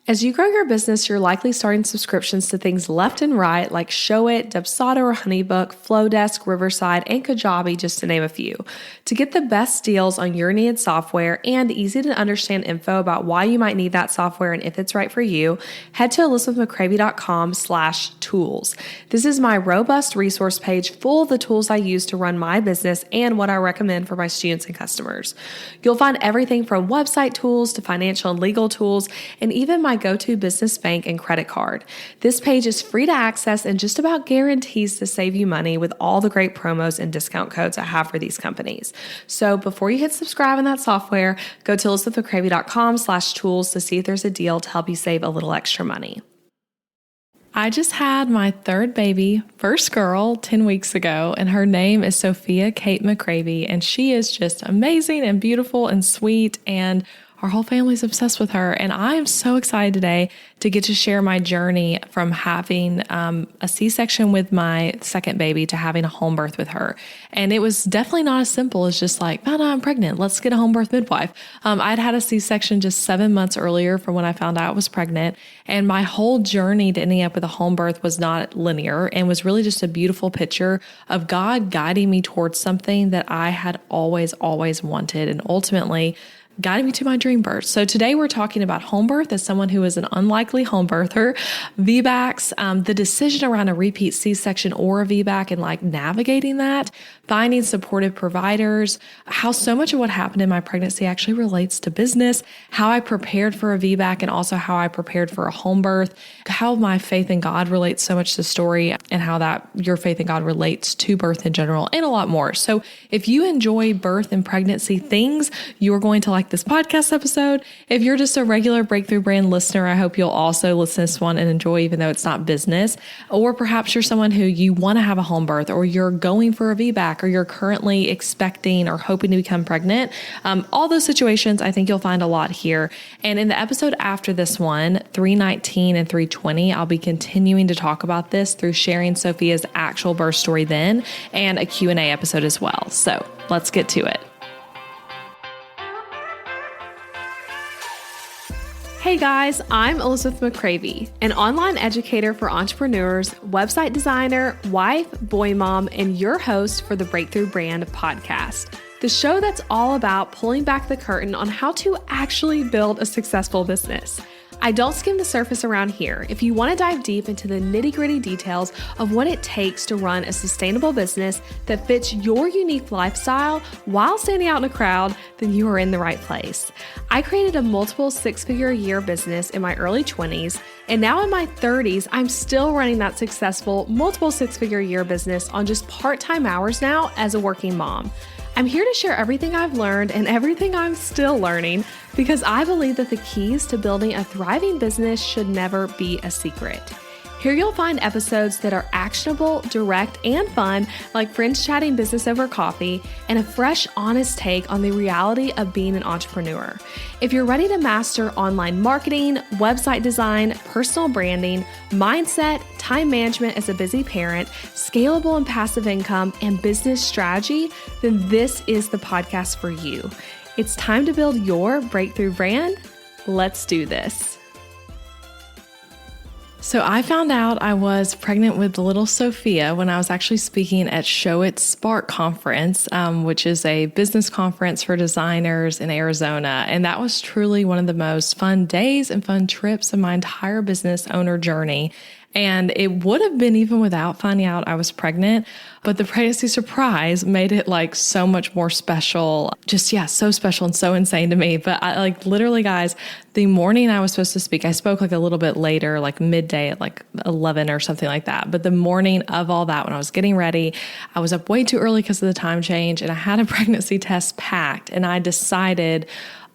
As you grow your business, you're likely starting subscriptions to things left and right like Showit, Dubsado or Honeybook, Flowdesk, Riverside, and Kajabi, just to name a few. To get the best deals on your needed software and easy to understand info about why you might need that software and if it's right for you, head to elizabethmccravy.com/tools. This is my robust resource page full of the tools I use to run my business and what I recommend for my students and customers. You'll find everything from website tools to financial and legal tools, and even my go-to business bank and credit card. This page is free to access and just about guarantees to save you money with all the great promos and discount codes I have for these companies. So before you hit subscribe in that software, go to elizabethmccravy.com/tools to see if there's a deal to help you save a little extra money. I just had my third baby, first girl, 10 weeks ago, and her name is Sophia Kate McCravy, and she is just amazing and beautiful and sweet, and our whole family's obsessed with her. And I am so excited today to get to share my journey from having a C-section with my second baby to having a home birth with her. And it was definitely not as simple as just like, oh, no, I'm pregnant. Let's get a home birth midwife. I'd had a C-section just 7 months earlier from when I found out I was pregnant. And my whole journey to ending up with a home birth was not linear and was really just a beautiful picture of God guiding me towards something that I had always wanted, and ultimately guiding me to my dream birth. So today we're talking about home birth as someone who is an unlikely home birther, VBACs, the decision around a repeat C-section or a VBAC and like navigating that, finding supportive providers, how so much of what happened in my pregnancy actually relates to business, how I prepared for a VBAC and also how I prepared for a home birth, how my faith in God relates so much to the story and how that your faith in God relates to birth in general, and a lot more. So if you enjoy birth and pregnancy things, you're going to like this podcast episode. If you're just a regular Breakthrough Brand listener, I hope you'll also listen to this one and enjoy, even though it's not business. Or perhaps you're someone who you want to have a home birth, or you're going for a VBAC, or you're currently expecting or hoping to become pregnant. All those situations, I think you'll find a lot here. And in the episode after this one, 319 and 320, I'll be continuing to talk about this through sharing Sophia's actual birth story then, and a Q&A episode as well. So let's get to it. Hey guys, I'm Elizabeth McCravy, an online educator for entrepreneurs, website designer, wife, boy mom, and your host for the Breakthrough Brand podcast, the show that's all about pulling back the curtain on how to actually build a successful business. I don't skim the surface around here. If you want to dive deep into the nitty-gritty details of what it takes to run a sustainable business that fits your unique lifestyle while standing out in a crowd, then you are in the right place. I created a multiple six-figure a year business in my early 20s, and now in my 30s, I'm still running that successful multiple six-figure a year business on just part-time hours now as a working mom. I'm here to share everything I've learned and everything I'm still learning, because I believe that the keys to building a thriving business should never be a secret. Here you'll find episodes that are actionable, direct, and fun, like friends chatting business over coffee, and a fresh, honest take on the reality of being an entrepreneur. If you're ready to master online marketing, website design, personal branding, mindset, time management as a busy parent, scalable and passive income, and business strategy, then this is the podcast for you. It's time to build your breakthrough brand. Let's do this. So I found out I was pregnant with little Sophia when I was actually speaking at Showit Spark Conference, which is a business conference for designers in Arizona. And that was truly one of the most fun days and fun trips of my entire business owner journey. And it would have been even without finding out I was pregnant, but the pregnancy surprise made it like so much more special. Just, yeah, so special and so insane to me. But I like literally, guys, the morning I was supposed to speak, I spoke like a little bit later, like midday at like 11 or something like that. But the morning of all that, when I was getting ready, I was up way too early because of the time change, and I had a pregnancy test packed, and I decided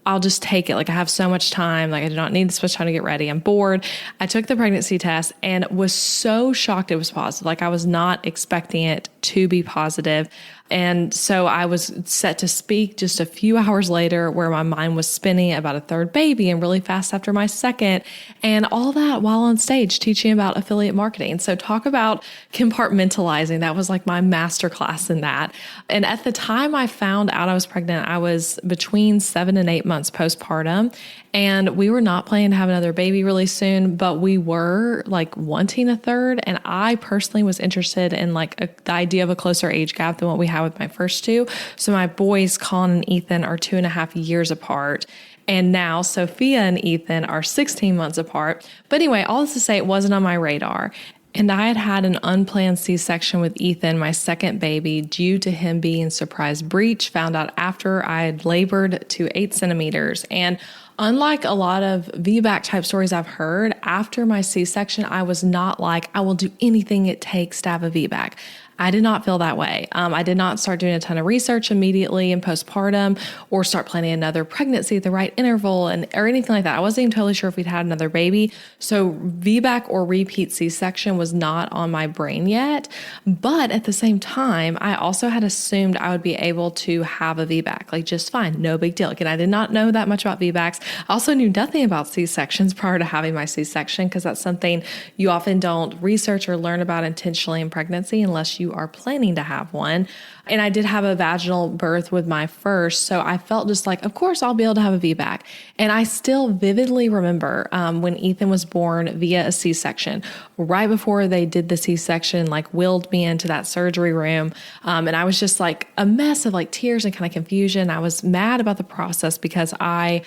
I'll just take it. Like, I have so much time. Like, I do not need this much time to get ready. I'm bored. I took the pregnancy test and was so shocked it was positive. Like, I was not expecting it to be positive. And so I was set to speak just a few hours later, where my mind was spinning about a third baby and really fast after my second, and all that while on stage teaching about affiliate marketing. So talk about compartmentalizing. That was like my masterclass in that. And at the time I found out I was pregnant, I was between 7 and 8 months postpartum. And we were not planning to have another baby really soon, but we were like wanting a third. And I personally was interested in like the idea of a closer age gap than what we had with my first two. So my boys, Colin and Ethan, are 2.5 years apart. And now Sophia and Ethan are 16 months apart. But anyway, all this to say, it wasn't on my radar. And I had had an unplanned C-section with Ethan, my second baby, due to him being surprise breech, found out after I had labored to 8 centimeters. And unlike a lot of VBAC type stories I've heard, after my C-section, I was not like, I will do anything it takes to have a VBAC. I did not feel that way. I did not start doing a ton of research immediately in postpartum or start planning another pregnancy at the right interval or anything like that. I wasn't even totally sure if we'd had another baby. So VBAC or repeat C-section was not on my brain yet. But at the same time, I also had assumed I would be able to have a VBAC, like just fine, no big deal. Again, I did not know that much about VBACs. I also knew nothing about C-sections prior to having my C-section because that's something you often don't research or learn about intentionally in pregnancy unless you are planning to have one. And I did have a vaginal birth with my first. So I felt just like, of course, I'll be able to have a VBAC. And I still vividly remember when Ethan was born via a C-section, right before they did the C-section, like wheeled me into that surgery room. And I was just like a mess of like tears and kind of confusion. I was mad about the process because I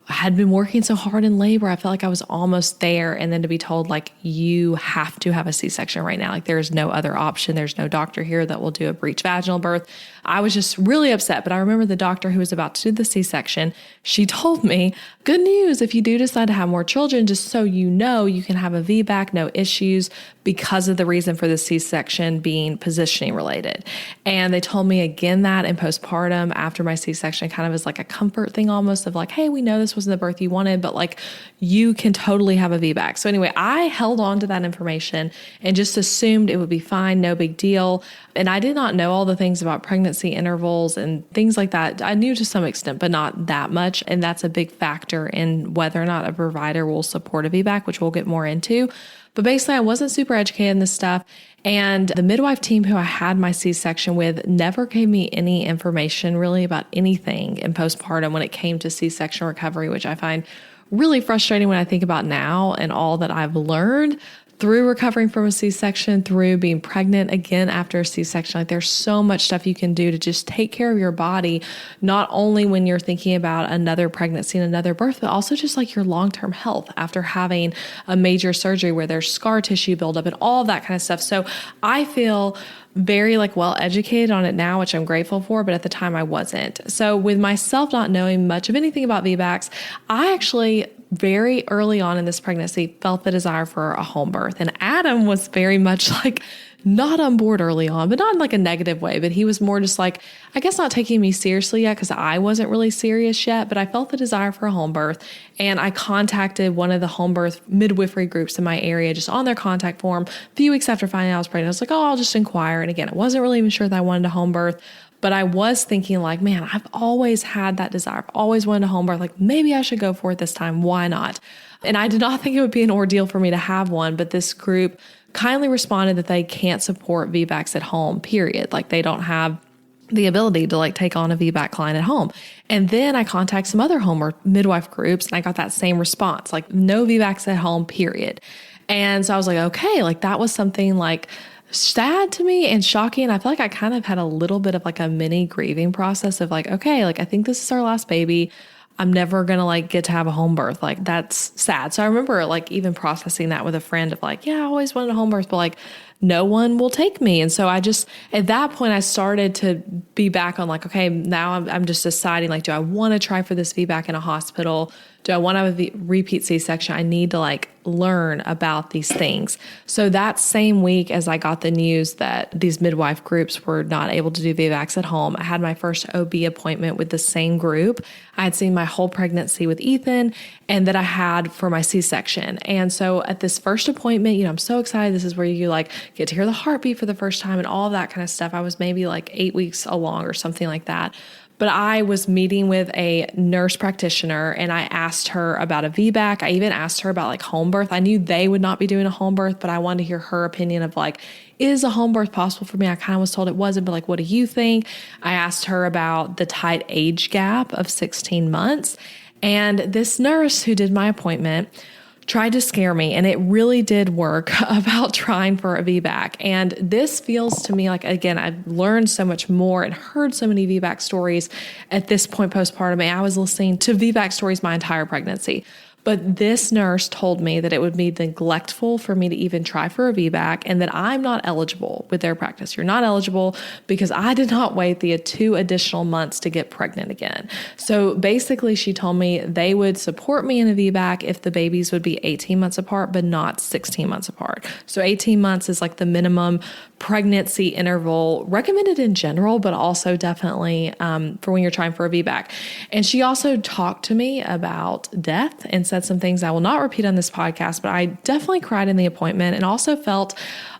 had been working so hard in labor. I felt like I was almost there. And then to be told, like, you have to have a C-section right now. Like, there is no other option. There's no doctor here that will do a breech vaginal birth. I was just really upset. But I remember the doctor who was about to do the C-section, she told me, good news, if you do decide to have more children, just so you know, you can have a VBAC, no issues, because of the reason for the C-section being positioning related. And they told me again that in postpartum after my C-section, kind of as like a comfort thing almost of like, hey, we know this wasn't the birth you wanted, but like you can totally have a VBAC. So anyway, I held on to that information and just assumed it would be fine, no big deal. And I did not know all the things about pregnancy intervals and things like that. I knew to some extent, but not that much. And that's a big factor in whether or not a provider will support a VBAC, which we'll get more into. But basically, I wasn't super educated in this stuff. And the midwife team who I had my C-section with never gave me any information really about anything in postpartum when it came to C-section recovery, which I find really frustrating when I think about now and all that I've learned through recovering from a C-section, through being pregnant again after a C-section. Like, there's so much stuff you can do to just take care of your body, not only when you're thinking about another pregnancy and another birth, but also just like your long-term health after having a major surgery where there's scar tissue buildup and all of that kind of stuff. So I feel very like well educated on it now, which I'm grateful for, but at the time I wasn't. So with myself not knowing much of anything about VBACs, I actually very early on in this pregnancy felt the desire for a home birth. And Adam was very much like not on board early on, but not in like a negative way, but he was more just like, I guess not taking me seriously yet because I wasn't really serious yet, but I felt the desire for a home birth. And I contacted one of the home birth midwifery groups in my area just on their contact form a few weeks after finding out I was pregnant. I was like, oh, I'll just inquire. And again, I wasn't really even sure that I wanted a home birth. But I was thinking like, man, I've always had that desire. I've always wanted a home birth. Like, maybe I should go for it this time. Why not? And I did not think it would be an ordeal for me to have one. But this group kindly responded that they can't support VBACs at home, period. Like, they don't have the ability to like take on a VBAC client at home. And then I contacted some other home or midwife groups and I got that same response, like no VBACs at home, period. And so I was like, okay, like that was something like sad to me and shocking. I feel like I kind of had a little bit of like a mini grieving process of like, okay, like I think this is our last baby. I'm never going to like get to have a home birth. Like, that's sad. So I remember like even processing that with a friend of like, yeah, I always wanted a home birth, but like no one will take me. And so I just, at that point, I started to be back on like, okay, now I'm just deciding like, do I want to try for this VBAC in a hospital? Do I want to have a repeat C-section? I need to like learn about these things. So that same week as I got the news that these midwife groups were not able to do VBACs at home, I had my first OB appointment with the same group. I had seen my whole pregnancy with Ethan and that I had for my C-section. And so at this first appointment, I'm so excited. This is where you like get to hear the heartbeat for the first time and all of that kind of stuff. I was maybe like 8 weeks along or something like that. But I was meeting with a nurse practitioner and I asked her about a VBAC. I even asked her about like home birth. I knew they would not be doing a home birth, but I wanted to hear her opinion of like, is a home birth possible for me? I kind of was told it wasn't, but like, what do you think? I asked her about the tight age gap of 16 months. And this nurse who did my appointment tried to scare me, and it really did work about trying for a VBAC. And this feels to me like, again, I've learned so much more and heard so many VBAC stories at this point postpartum. I was listening to VBAC stories my entire pregnancy. But this nurse told me that it would be neglectful for me to even try for a VBAC and that I'm not eligible with their practice. You're not eligible because I did not wait the 2 additional months to get pregnant again. So basically she told me they would support me in a VBAC if the babies would be 18 months apart, but not 16 months apart. So 18 months is like the minimum pregnancy interval recommended in general, but also definitely for when you're trying for a VBAC. And she also talked to me about death and said some things I will not repeat on this podcast, but I definitely cried in the appointment and also felt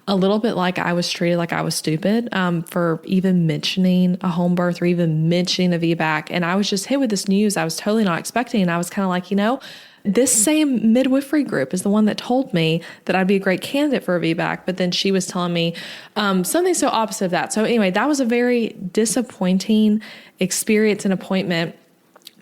a little bit like I was treated like I was stupid for even mentioning a home birth or even mentioning a VBAC. And I was just hit with this news I was totally not expecting. And I was kind of like, this same midwifery group is the one that told me that I'd be a great candidate for a VBAC, but then she was telling me something so opposite of that. So anyway, that was a very disappointing experience and appointment,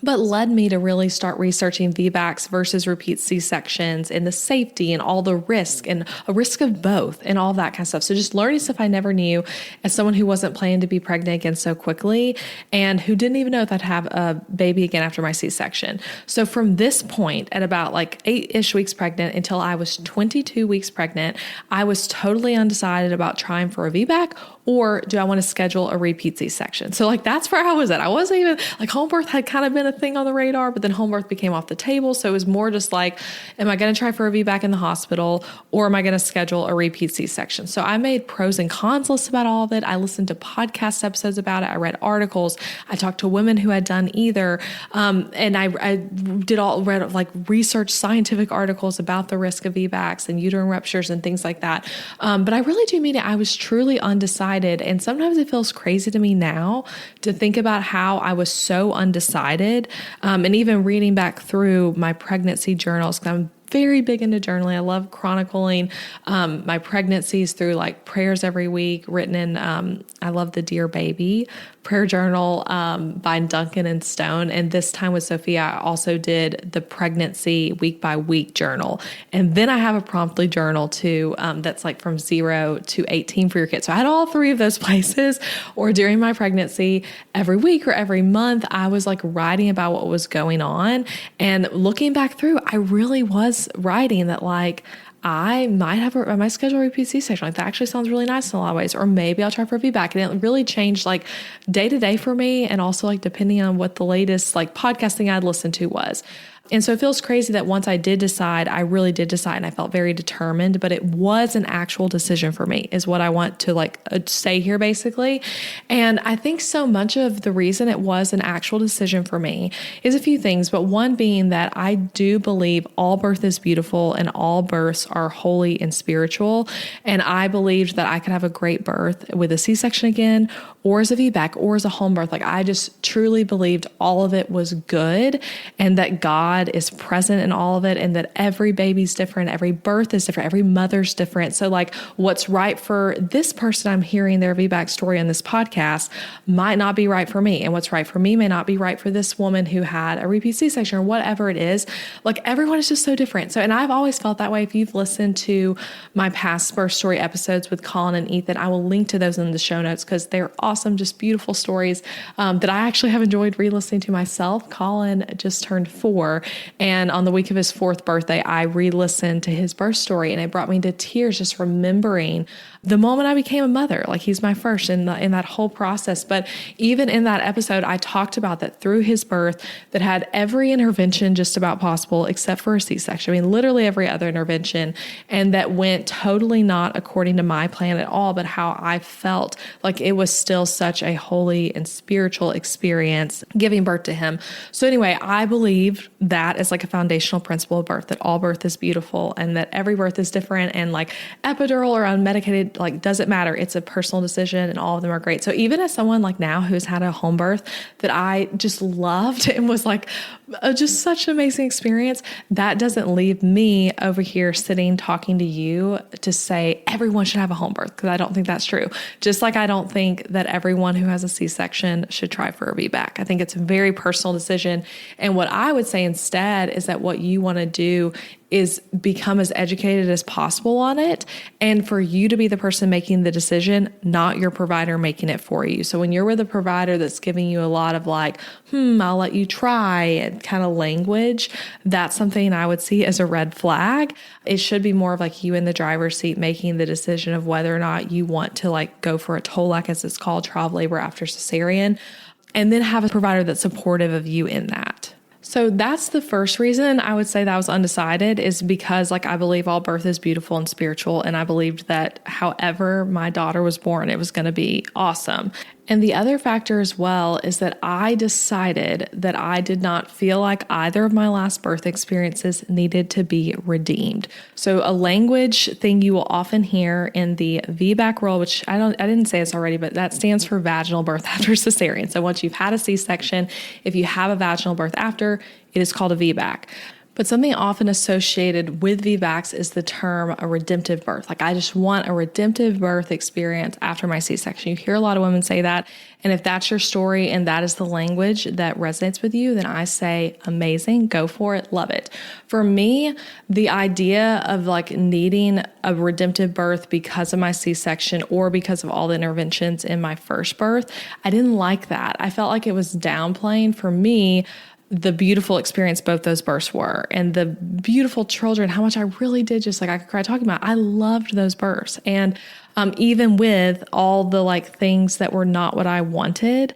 but led me to really start researching VBACs versus repeat C-sections and the safety and all the risk and a risk of both and all that kind of stuff. So just learning stuff I never knew as someone who wasn't planning to be pregnant again so quickly and who didn't even know if I'd have a baby again after my C-section. So from this point at about like 8-ish weeks pregnant until I was 22 weeks pregnant, I was totally undecided about trying for a VBAC or do I want to schedule a repeat C-section? So like, that's where I was at. I wasn't even like home birth had kind of been a thing on the radar, but then home birth became off the table. So it was more just like, am I going to try for a VBAC in the hospital or am I going to schedule a repeat C-section? So I made pros and cons lists about all of it. I listened to podcast episodes about it. I read articles. I talked to women who had done either. And I read like research scientific articles about the risk of VBACs and uterine ruptures and things like that. But I really do mean it. I was truly undecided. And sometimes it feels crazy to me now to think about how I was so undecided. And even reading back through my pregnancy journals, because I'm very big into journaling. I love chronicling my pregnancies through like prayers every week written in, I love the Dear Baby prayer journal by Duncan and Stone. And this time with Sophia, I also did the pregnancy week by week journal. And then I have a promptly journal too that's like from 0 to 18 for your kids. So I had all 3 of those places, or during my pregnancy, every week or every month, I was like writing about what was going on. And looking back through, I really was writing that like, I might schedule a repeat C-section. Like that actually sounds really nice in a lot of ways. Or maybe I'll try for a VBAC. And it really changed like day to day for me. And also like depending on what the latest like podcasting I'd listened to was. And so it feels crazy that once I did decide, I really did decide and I felt very determined, but it was an actual decision for me is what I want to like say here basically. And I think so much of the reason it was an actual decision for me is a few things, but one being that I do believe all birth is beautiful and all births are holy and spiritual. And I believed that I could have a great birth with a C-section again, or as a VBAC, or as a home birth. Like I just truly believed all of it was good and that God is present in all of it and that every baby's different, every birth is different, every mother's different. So like what's right for this person I'm hearing their VBAC story on this podcast might not be right for me. And what's right for me may not be right for this woman who had a repeat C-section or whatever it is. Like everyone is just so different. So, and I've always felt that way. If you've listened to my past birth story episodes with Colin and Ethan, I will link to those in the show notes because they're awesome, just beautiful stories that I actually have enjoyed re-listening to myself. Colin just turned 4. And on the week of his 4th birthday, I re-listened to his birth story and it brought me to tears just remembering the moment I became a mother. Like he's my first in that whole process. But even in that episode, I talked about that through his birth that had every intervention just about possible except for a C-section. I mean, literally every other intervention. And that went totally not according to my plan at all, but how I felt like it was still such a holy and spiritual experience giving birth to him. So anyway, I believe that is like a foundational principle of birth, that all birth is beautiful and that every birth is different, and like epidural or unmedicated, like doesn't matter. It's a personal decision and all of them are great. So even as someone like now who's had a home birth that I just loved and was like just such an amazing experience, that doesn't leave me over here sitting talking to you to say everyone should have a home birth, because I don't think that's true. Just like I don't think that everyone who has a C-section should try for a VBAC. I think it's a very personal decision. And what I would say instead is that what you want to do is become as educated as possible on it, and for you to be the person making the decision, not your provider making it for you. So when you're with a provider that's giving you a lot of like, I'll let you try and kind of language, that's something I would see as a red flag. It should be more of like you in the driver's seat making the decision of whether or not you want to like go for a TOLAC, as it's called, trial of labor after cesarean, and then have a provider that's supportive of you in that. So that's the first reason I would say that I was undecided, is because like I believe all birth is beautiful and spiritual. And I believed that however my daughter was born, it was going to be awesome. And the other factor as well is that I decided that I did not feel like either of my last birth experiences needed to be redeemed. So a language thing you will often hear in the VBAC world, which I didn't say this already, but that stands for vaginal birth after cesarean. So once you've had a C-section, if you have a vaginal birth after, it is called a VBAC. But something often associated with VBACs is the term a redemptive birth. Like, I just want a redemptive birth experience after my C-section. You hear a lot of women say that. And if that's your story and that is the language that resonates with you, then I say, amazing, go for it, love it. For me, the idea of like needing a redemptive birth because of my C-section or because of all the interventions in my first birth, I didn't like that. I felt like it was downplaying for me the beautiful experience both those births were, and the beautiful children, how much I really did just like, I could cry talking about. I loved those births. And even with all the like things that were not what I wanted,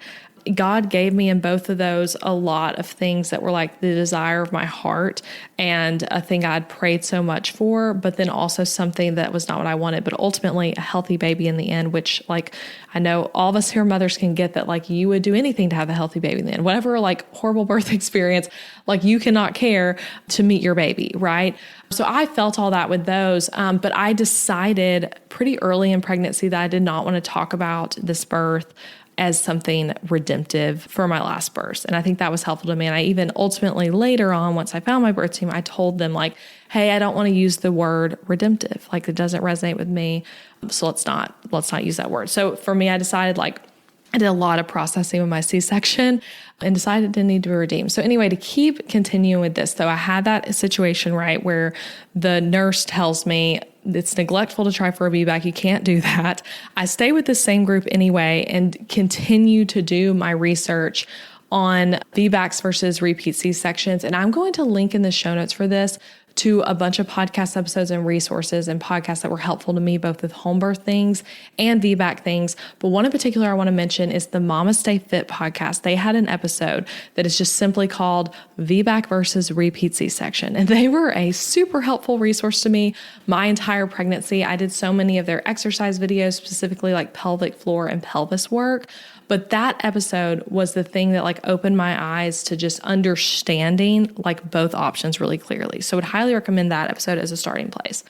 God gave me in both of those a lot of things that were like the desire of my heart and a thing I'd prayed so much for, but then also something that was not what I wanted, but ultimately a healthy baby in the end, which like, I know all of us here mothers can get that, like you would do anything to have a healthy baby in the end, whatever like horrible birth experience, like you cannot care to meet your baby, right? So I felt all that with those, but I decided pretty early in pregnancy that I did not want to talk about this birth as something redemptive for my last birth. And I think that was helpful to me. And I even ultimately later on, once I found my birth team, I told them like, hey, I don't want to use the word redemptive. Like, it doesn't resonate with me. So let's not use that word. So for me, I decided like, I did a lot of processing with my C-section and decided it didn't need to be redeemed. So anyway, to keep continuing with this, though, I had that situation, right, where the nurse tells me it's neglectful to try for a VBAC. You can't do that. I stay with the same group anyway and continue to do my research on VBACs versus repeat C-sections. And I'm going to link in the show notes for this to a bunch of podcast episodes and resources and podcasts that were helpful to me, both with home birth things and VBAC things. But one in particular I want to mention is the Mama Stay Fit podcast. They had an episode that is just simply called VBAC versus repeat C-section. And they were a super helpful resource to me my entire pregnancy. I did so many of their exercise videos, specifically like pelvic floor and pelvis work. But that episode was the thing that like opened my eyes to just understanding like both options really clearly. So I would highly recommend that episode as a starting place.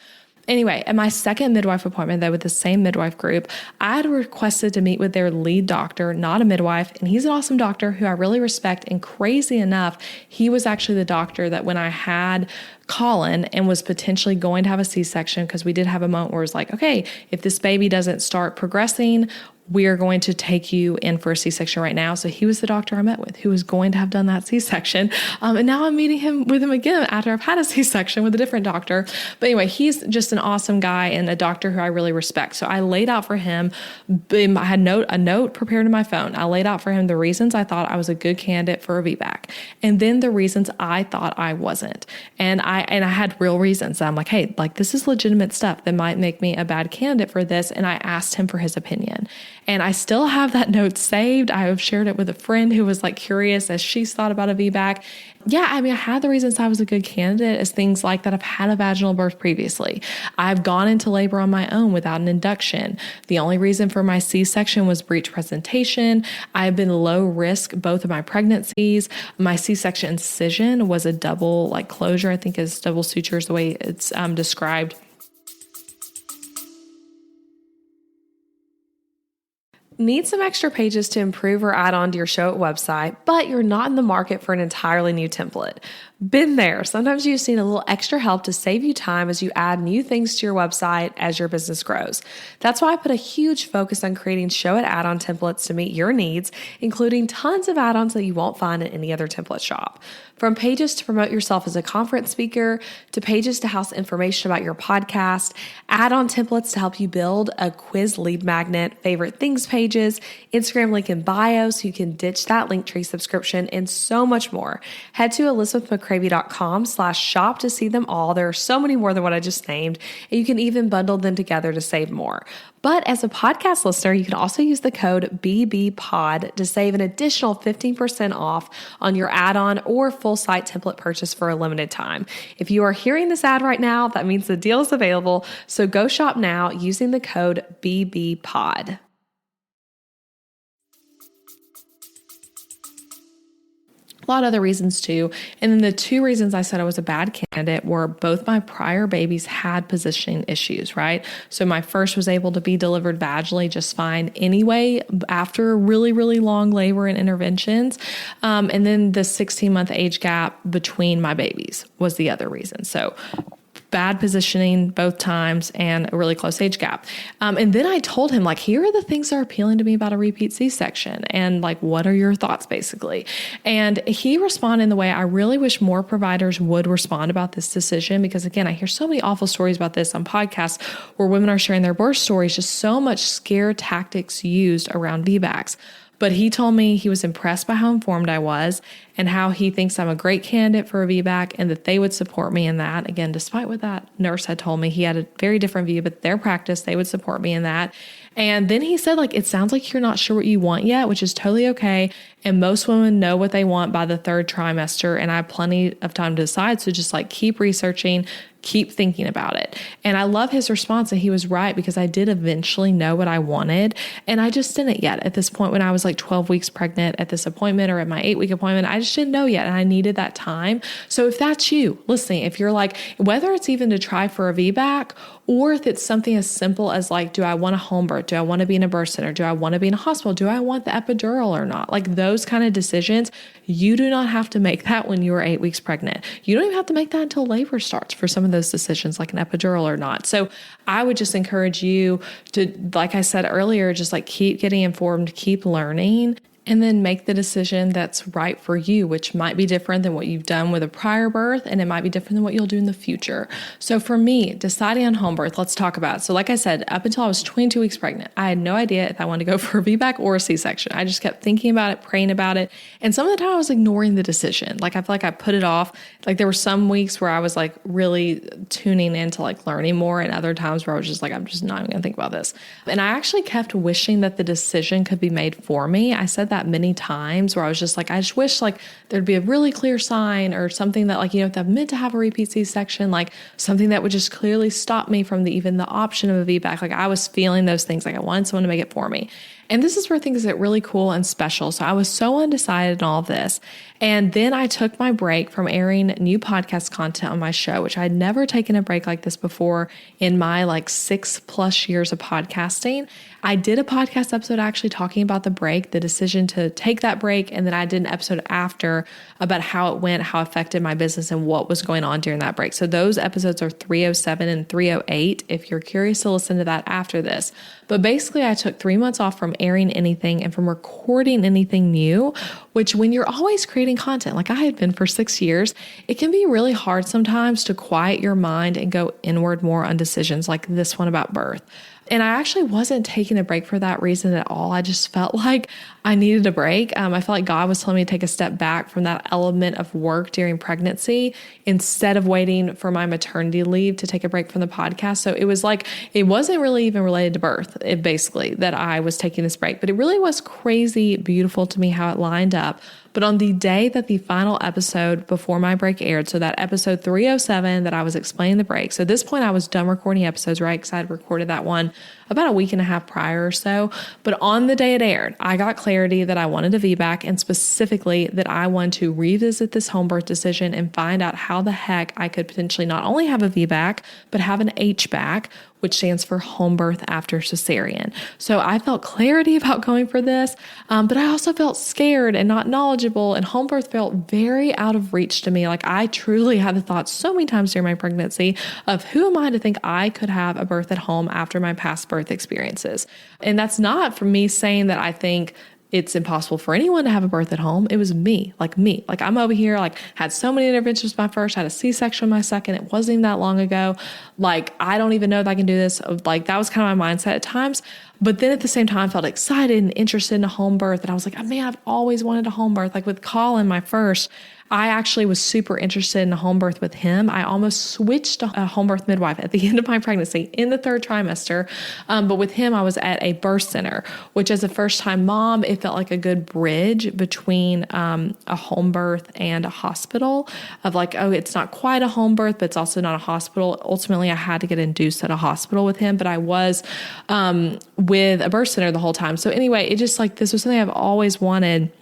Anyway, at my second midwife appointment, though, with the same midwife group, I had requested to meet with their lead doctor, not a midwife, and he's an awesome doctor who I really respect. And crazy enough, he was actually the doctor that when I had Colin and was potentially going to have a C-section, because we did have a moment where it was like, okay, if this baby doesn't start progressing, we are going to take you in for a C-section right now. So he was the doctor I met with who was going to have done that C-section. And now I'm meeting with him again after I've had a C-section with a different doctor. But anyway, he's just an awesome guy and a doctor who I really respect. So I laid out for him, I had a note prepared in my phone. I laid out for him the reasons I thought I was a good candidate for a VBAC, and then the reasons I thought I wasn't. And I had real reasons. I'm like, hey, like this is legitimate stuff that might make me a bad candidate for this. And I asked him for his opinion. And I still have that note saved. I have shared it with a friend who was like curious as she's thought about a VBAC. Yeah, I had the reasons I was a good candidate as things like that I've had a vaginal birth previously. I've gone into labor on my own without an induction. The only reason for my C-section was breech presentation. I've been low risk both of my pregnancies. My C-section incision was a double closure, I think is double sutures the way it's described. Need some extra pages to improve or add on to your Showit website, but you're not in the market for an entirely new template. Been there. Sometimes you just need a little extra help to save you time as you add new things to your website as your business grows. That's why I put a huge focus on creating Showit add-on templates to meet your needs, including tons of add-ons that you won't find in any other template shop. From pages to promote yourself as a conference speaker, to pages to house information about your podcast, add-on templates to help you build a quiz lead magnet, favorite things pages, Instagram link in bio so you can ditch that Linktree subscription, and so much more. Head to elizabethmccravey.com/shop to see them all. There are so many more than what I just named, and you can even bundle them together to save more. But as a podcast listener, you can also use the code BBPOD to save an additional 15% off on your add-on or full site template purchase for a limited time. If you are hearing this ad right now, that means the deal is available. So go shop now using the code BBPOD. A lot of other reasons too. And then the two reasons I said I was a bad candidate were both my prior babies had positioning issues, right? So my first was able to be delivered vaginally just fine anyway after really, really long labor and interventions. And then the 16-month age gap between my babies was the other reason. So bad positioning both times and a really close age gap. And then I told him, here are the things that are appealing to me about a repeat C-section. And what are your thoughts basically? And he responded in the way I really wish more providers would respond about this decision. Because again, I hear so many awful stories about this on podcasts where women are sharing their birth stories, just so much scare tactics used around VBACs. But he told me he was impressed by how informed I was and how he thinks I'm a great candidate for a VBAC and that they would support me in that. Again, despite what that nurse had told me, he had a very different view, but their practice, they would support me in that. And then he said, it sounds like you're not sure what you want yet, which is totally okay. And most women know what they want by the third trimester, and I have plenty of time to decide. So just keep researching, keep thinking about it. And I love his response, and he was right because I did eventually know what I wanted, and I just didn't yet. At this point, when I was 12 weeks pregnant at this appointment or at my 8-week appointment, I just didn't know yet, and I needed that time. So if that's you, listening, if you're whether it's even to try for a VBAC or if it's something as simple as do I want a home birth? Do I want to be in a birth center? Do I want to be in a hospital? Do I want the epidural or not? Those kind of decisions, you do not have to make that when you are 8 weeks pregnant. You don't even have to make that until labor starts for some of those decisions, like an epidural or not. So I would just encourage you to, like I said earlier, just keep getting informed, keep learning, and then make the decision that's right for you, which might be different than what you've done with a prior birth, and it might be different than what you'll do in the future. So for me, deciding on home birth, let's talk about it. So like I said, up until I was 22 weeks pregnant, I had no idea if I wanted to go for a VBAC or a C-section. I just kept thinking about it, praying about it. And some of the time I was ignoring the decision. I feel like I put it off. There were some weeks where I was really tuning into learning more, and other times where I was just I'm just not even gonna think about this. And I actually kept wishing that the decision could be made for me. I said that many times where I was just I just wish there'd be a really clear sign or something that if I'm meant to have a repeat C-section, something that would just clearly stop me from even the option of a VBAC. I was feeling those things. I wanted someone to make it for me. And this is where things get really cool and special. So I was so undecided in all of this. And then I took my break from airing new podcast content on my show, which I'd never taken a break like this before in my 6+ years of podcasting. I did a podcast episode actually talking about the break, the decision to take that break. And then I did an episode after about how it went, how it affected my business, and what was going on during that break. So those episodes are 307 and 308 if you're curious to listen to that after this. But basically, I took 3 months off from airing anything and from recording anything new, which when you're always creating content, like I had been for 6 years, it can be really hard sometimes to quiet your mind and go inward more on decisions like this one about birth. And I actually wasn't taking a break for that reason at all. I just felt like I needed a break. I felt like God was telling me to take a step back from that element of work during pregnancy instead of waiting for my maternity leave to take a break from the podcast. So it was like, it wasn't really even related to birth, basically, that I was taking this break. But it really was crazy beautiful to me how it lined up. But on the day that the final episode before my break aired, so that episode 307 that I was explaining the break. So at this point I was done recording episodes, right? Because I had recorded that one about a week and a half prior or so. But on the day it aired, I got clarity that I wanted a VBAC, and specifically that I wanted to revisit this home birth decision and find out how the heck I could potentially not only have a VBAC, but have an HBAC, which stands for home birth after cesarean. So I felt clarity about going for this, but I also felt scared and not knowledgeable, and home birth felt very out of reach to me. Like I truly had the thought so many times during my pregnancy of who am I to think I could have a birth at home after my past birth experiences. And that's not from me saying that I think it's impossible for anyone to have a birth at home. It was me. Like I'm over here, like had so many interventions with my first, had a C-section with my second. It wasn't even that long ago. Like, I don't even know if I can do this. Like that was kind of my mindset at times. But then at the same time, I felt excited and interested in a home birth. And I was like, oh man, I've always wanted a home birth. Like with Colin, my first, I actually was super interested in a home birth with him. I almost switched to a home birth midwife at the end of my pregnancy in the third trimester. But with him, I was at a birth center, which as a first-time mom, it felt like a good bridge between a home birth and a hospital of like, oh, it's not quite a home birth, but it's also not a hospital. Ultimately, I had to get induced at a hospital with him, but I was with a birth center the whole time. So anyway, it just like, this was something I've always wanted.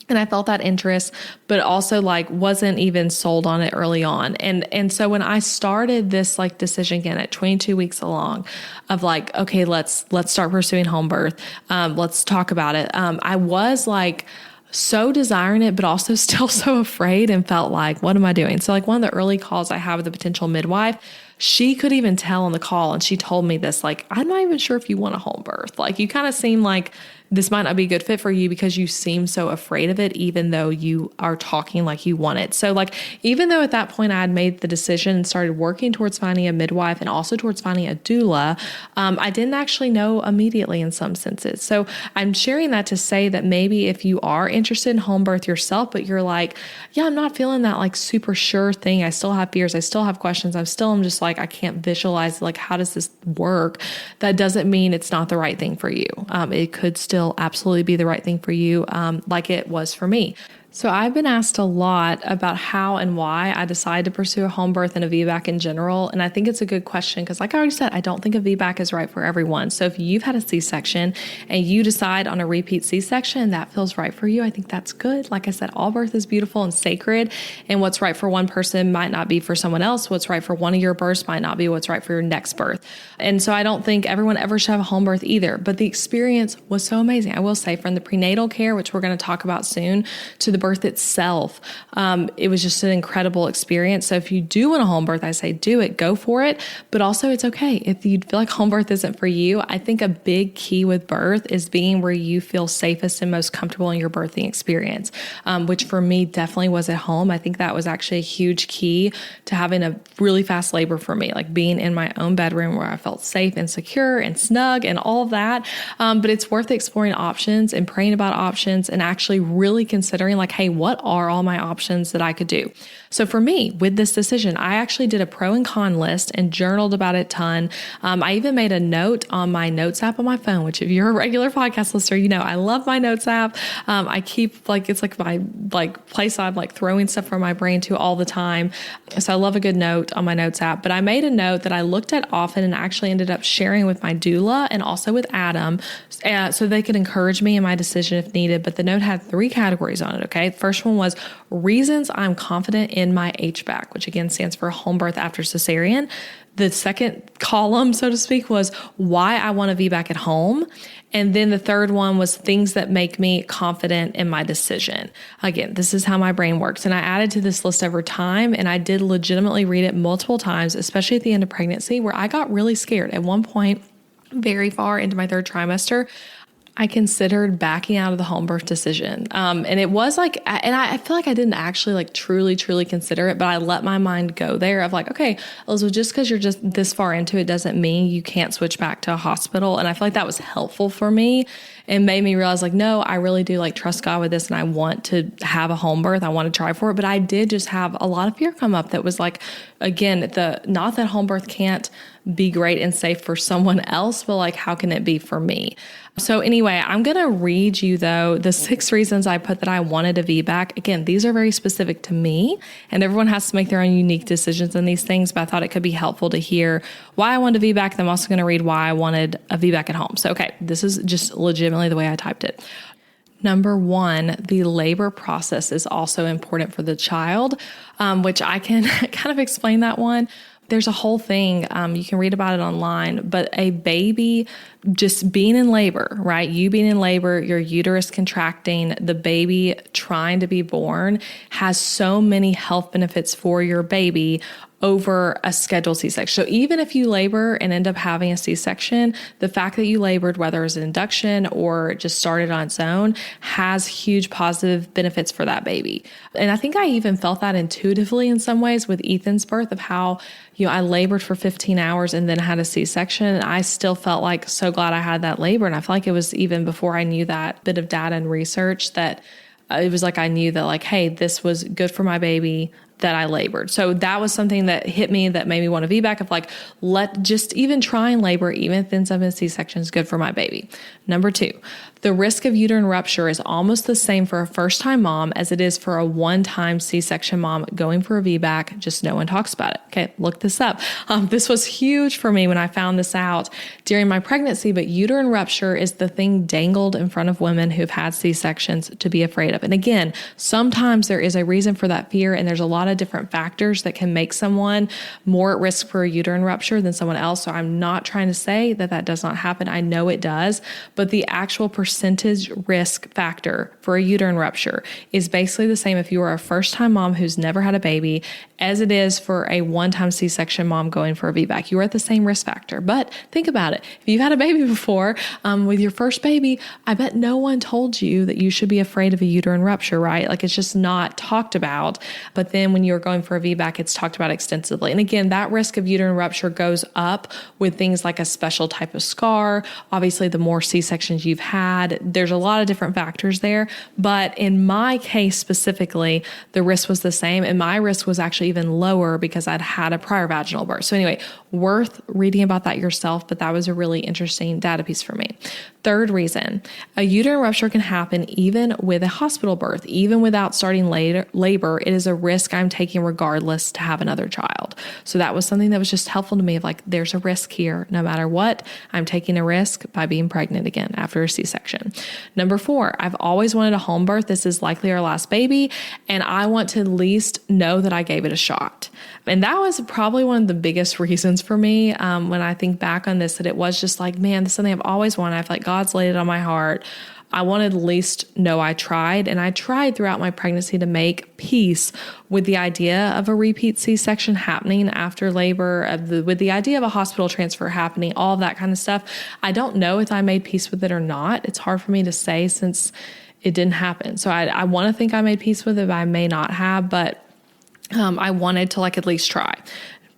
And I felt that interest, but also like wasn't even sold on it early on. And so when I started this like decision again at 22 weeks along of like, okay, let's start pursuing home birth. Let's talk about it. I was like so desiring it, but also still so afraid and felt like, what am I doing? So like one of the early calls I had with a potential midwife, she could even tell on the call, and she told me this, like, I'm not even sure if you want a home birth. Like you kind of seem like this might not be a good fit for you because you seem so afraid of it, even though you are talking like you want it. So like, even though at that point I had made the decision and started working towards finding a midwife and also towards finding a doula, I didn't actually know immediately in some senses. So I'm sharing that to say that maybe if you are interested in home birth yourself, but you're like, yeah, I'm not feeling that like super sure thing. I still have fears. I still have questions. I'm just like, I can't visualize like, how does this work? That doesn't mean it's not the right thing for you. It could still absolutely be the right thing for you, like it was for me. So I've been asked a lot about how and why I decided to pursue a home birth and a VBAC in general. And I think it's a good question because like I already said, I don't think a VBAC is right for everyone. So if you've had a C-section and you decide on a repeat C-section and that feels right for you, I think that's good. Like I said, all birth is beautiful and sacred. And what's right for one person might not be for someone else. What's right for one of your births might not be what's right for your next birth. And so I don't think everyone ever should have a home birth either. But the experience was so amazing. I will say, from the prenatal care, which we're going to talk about soon, to the birth itself, it was just an incredible experience. So if you do want a home birth, I say do it, go for it. But also it's okay if you feel like home birth isn't for you. I think a big key with birth is being where you feel safest and most comfortable in your birthing experience, which for me definitely was at home. I think that was actually a huge key to having a really fast labor for me, like being in my own bedroom where I felt safe and secure and snug and all of that. But it's worth exploring options and praying about options and actually really considering like, hey, what are all my options that I could do? So for me, with this decision, I actually did a pro and con list and journaled about it a ton. I even made a note on my notes app on my phone, which if you're a regular podcast listener, you know, I love my notes app. I keep like, it's like my place I'm like throwing stuff from my brain to all the time. So I love a good note on my notes app, but I made a note that I looked at often and actually ended up sharing with my doula and also with Adam, so they could encourage me in my decision if needed. But the note had 3 categories on it. Okay. First one was reasons I'm confident in my HBAC, which again stands for home birth after cesarean. The second column, so to speak, was why I want a VBAC at home. And then the third one was things that make me confident in my decision. Again, this is how my brain works. And I added to this list over time, and I did legitimately read it multiple times, especially at the end of pregnancy, where I got really scared. At one point, very far into my 3rd trimester, I considered backing out of the home birth decision. And it was like, and I feel like I didn't actually like truly consider it, but I let my mind go there of like, okay, Elizabeth, just because you're just this far into it doesn't mean you can't switch back to a hospital. And I feel like that was helpful for me and made me realize like, no, I really do like trust God with this and I want to have a home birth. I want to try for it. But I did just have a lot of fear come up that was like, again, not that home birth can't be great and safe for someone else, but like, how can it be for me? So anyway, I'm going to read you though, the 6 reasons I put that I wanted a VBAC. Again, these are very specific to me and everyone has to make their own unique decisions in these things, but I thought it could be helpful to hear why I wanted a VBAC. And I'm also going to read why I wanted a VBAC at home. So, okay, this is just legitimately the way I typed it. Number 1, the labor process is also important for the child, which I can kind of explain that one. There's a whole thing, you can read about it online, but a baby just being in labor, right? You being in labor, your uterus contracting, the baby trying to be born has so many health benefits for your baby over a scheduled C-section. So even if you labor and end up having a C-section, the fact that you labored, whether it was an induction or just started on its own, has huge positive benefits for that baby. And I think I even felt that intuitively in some ways with Ethan's birth of how, I labored for 15 hours and then had a C-section. And I still felt like so glad I had that labor. And I feel like it was even before I knew that bit of data and research that it was like I knew that like, hey, this was good for my baby that I labored. So that was something that hit me that made me want to VBAC of like, just even try and labor, even if it ends up in C-section is good for my baby. Number 2, the risk of uterine rupture is almost the same for a first-time mom as it is for a one-time C-section mom going for a VBAC. Just no one talks about it. Okay, look this up. This was huge for me when I found this out during my pregnancy, but uterine rupture is the thing dangled in front of women who've had C-sections to be afraid of. And again, sometimes there is a reason for that fear, and there's a lot of different factors that can make someone more at risk for a uterine rupture than someone else. So I'm not trying to say that that does not happen. I know it does, but the actual percentage risk factor for a uterine rupture is basically the same if you are a first-time mom who's never had a baby as it is for a one-time C-section mom going for a VBAC. You are at the same risk factor. But think about it. If you've had a baby before, with your first baby, I bet no one told you that you should be afraid of a uterine rupture, right? Like it's just not talked about. But then when you're going for a VBAC, it's talked about extensively. And again, that risk of uterine rupture goes up with things like a special type of scar. Obviously, the more C-sections you've had, there's a lot of different factors there. But in my case specifically, the risk was the same. And my risk was actually even lower because I'd had a prior vaginal birth. So anyway, worth reading about that yourself, but that was a really interesting data piece for me. 3rd reason, a uterine rupture can happen even with a hospital birth, even without starting labor. It is a risk I'm taking regardless to have another child. So that was something that was just helpful to me of like, there's a risk here. No matter what, I'm taking a risk by being pregnant again after a C-section. Number 4, I've always wanted a home birth. This is likely our last baby, and I want to at least know that I gave it a shot. And that was probably one of the biggest reasons for me when I think back on this, that it was just like, man, this is something I've always wanted. I feel like God's laid it on my heart. I wanted to at least know I tried, and I tried throughout my pregnancy to make peace with the idea of a repeat C-section happening after labor, with the idea of a hospital transfer happening, all of that kind of stuff. I don't know if I made peace with it or not. It's hard for me to say since it didn't happen. So I want to think I made peace with it, but I may not have, but I wanted to like at least try.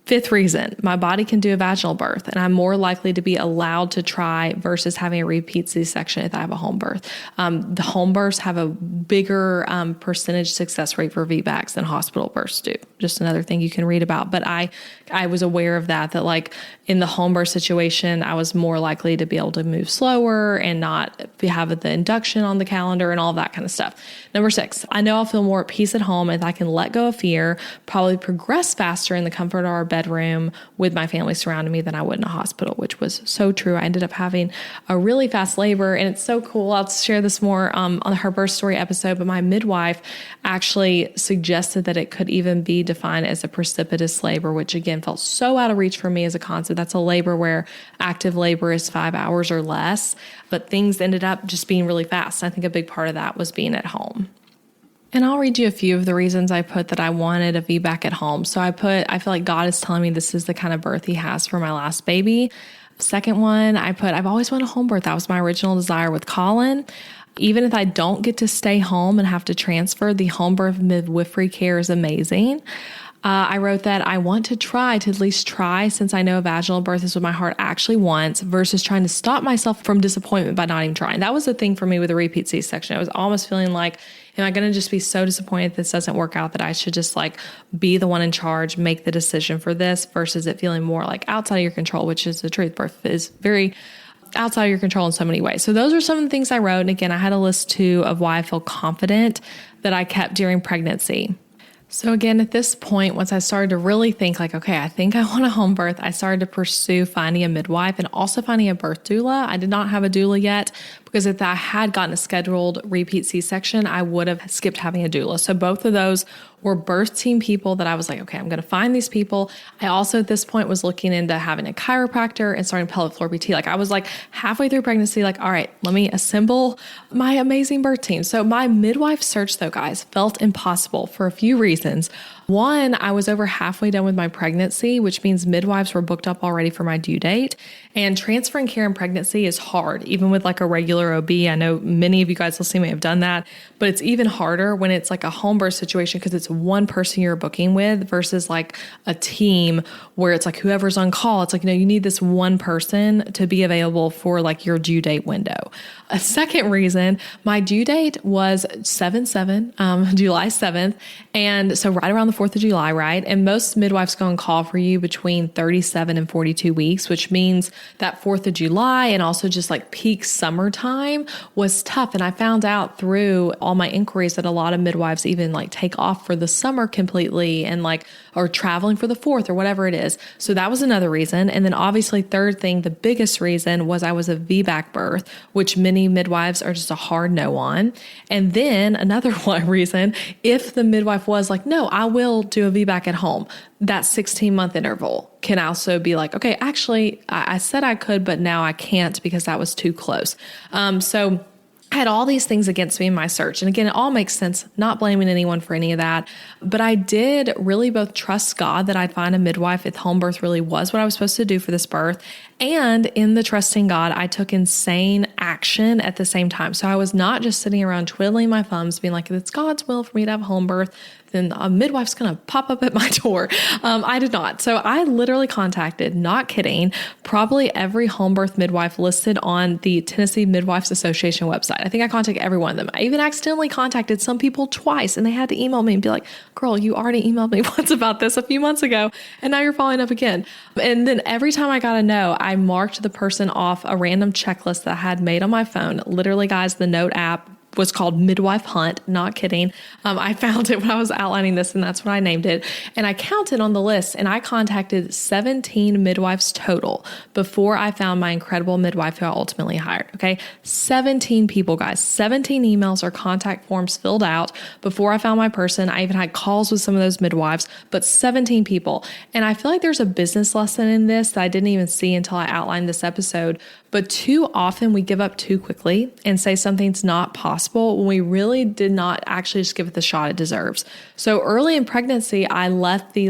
5th reason, my body can do a vaginal birth, and I'm more likely to be allowed to try versus having a repeat C-section if I have a home birth. The home births have a bigger percentage success rate for VBACs than hospital births do. Just another thing you can read about. But I was aware of that like in the home birth situation, I was more likely to be able to move slower and not have the induction on the calendar and all that kind of stuff. Number 6, I know I'll feel more at peace at home if I can let go of fear, probably progress faster in the comfort of our bedroom with my family surrounding me than I would in a hospital, which was so true. I ended up having a really fast labor, and it's so cool. I'll share this more on her birth story episode, but my midwife actually suggested that it could even be defined as a precipitous labor, which again felt so out of reach for me as a concept. That's a labor where active labor is 5 hours or less, but things ended up just being really fast. I think a big part of that was being at home. And I'll read you a few of the reasons I put that I wanted a VBAC at home. So I feel like God is telling me this is the kind of birth he has for my last baby. Second one, I've always wanted a home birth. That was my original desire with Colin. Even if I don't get to stay home and have to transfer, the home birth midwifery care is amazing. I wrote that I want to at least try, since I know a vaginal birth is what my heart actually wants, versus trying to stop myself from disappointment by not even trying. That was the thing for me with a repeat C-section. I was almost feeling like, am I going to just be so disappointed this doesn't work out that I should just like be the one in charge, make the decision for this, versus it feeling more like outside of your control, which is the truth. Birth is very outside of your control in so many ways. So those are some of the things I wrote. And again, I had a list too of why I feel confident that I kept during pregnancy. So again, at this point, once I started to really think like, okay, I think I want a home birth, I started to pursue finding a midwife and also finding a birth doula. I did not have a doula yet, because if I had gotten a scheduled repeat C-section, I would have skipped having a doula. So both of those were birth team people that I was like, okay, I'm going to find these people. I also at this point was looking into having a chiropractor and starting pelvic floor PT. Like I was like halfway through pregnancy, like, all right, let me assemble my amazing birth team. So my midwife search though, guys, felt impossible for a few reasons. One, I was over halfway done with my pregnancy, which means midwives were booked up already for my due date. And transferring care in pregnancy is hard, even with like a regular OB. I know many of you guys listening may have done that, but it's even harder when it's like a home birth situation, because it's one person you're booking with versus like a team where it's like whoever's on call. It's like, you need this one person to be available for like your due date window. A second reason, my due date was 7/7, July 7th. And so right around the 4th of July, right? And most midwives go on call for you between 37 and 42 weeks, which means that 4th of July and also just like peak summertime was tough. And I found out through all my inquiries that a lot of midwives even like take off for the summer completely and like, or traveling for the 4th or whatever it is. So that was another reason. And then obviously third thing, the biggest reason was I was a VBAC birth, which many midwives are just a hard no on. And then another one reason, if the midwife was like, no, I will do a VBAC at home, that 16-month interval can also be like, okay, actually I said I could, but now I can't because that was too close. So I had all these things against me in my search. And again, it all makes sense, not blaming anyone for any of that. But I did really both trust God that I'd find a midwife if home birth really was what I was supposed to do for this birth. And in the trusting God, I took insane action at the same time. So I was not just sitting around twiddling my thumbs, being like, if it's God's will for me to have a home birth, then a midwife's going to pop up at my door. I did not. So I literally contacted, not kidding, probably every home birth midwife listed on the Tennessee Midwives Association website. I think I contacted every one of them. I even accidentally contacted some people twice, and they had to email me and be like, girl, you already emailed me once about this a few months ago, and now you're following up again. And then every time I got a no, I marked the person off a random checklist that I had made on my phone. Literally, guys, the Note app was called Midwife Hunt, not kidding. I found it when I was outlining this, and that's what I named it. And I counted on the list, and I contacted 17 midwives total before I found my incredible midwife who I ultimately hired. Okay. 17 people, guys, 17 emails or contact forms filled out before I found my person. I even had calls with some of those midwives, but 17 people. And I feel like there's a business lesson in this that I didn't even see until I outlined this episode. But too often we give up too quickly and say something's not possible when we really did not actually just give it the shot it deserves. So early in pregnancy, I left the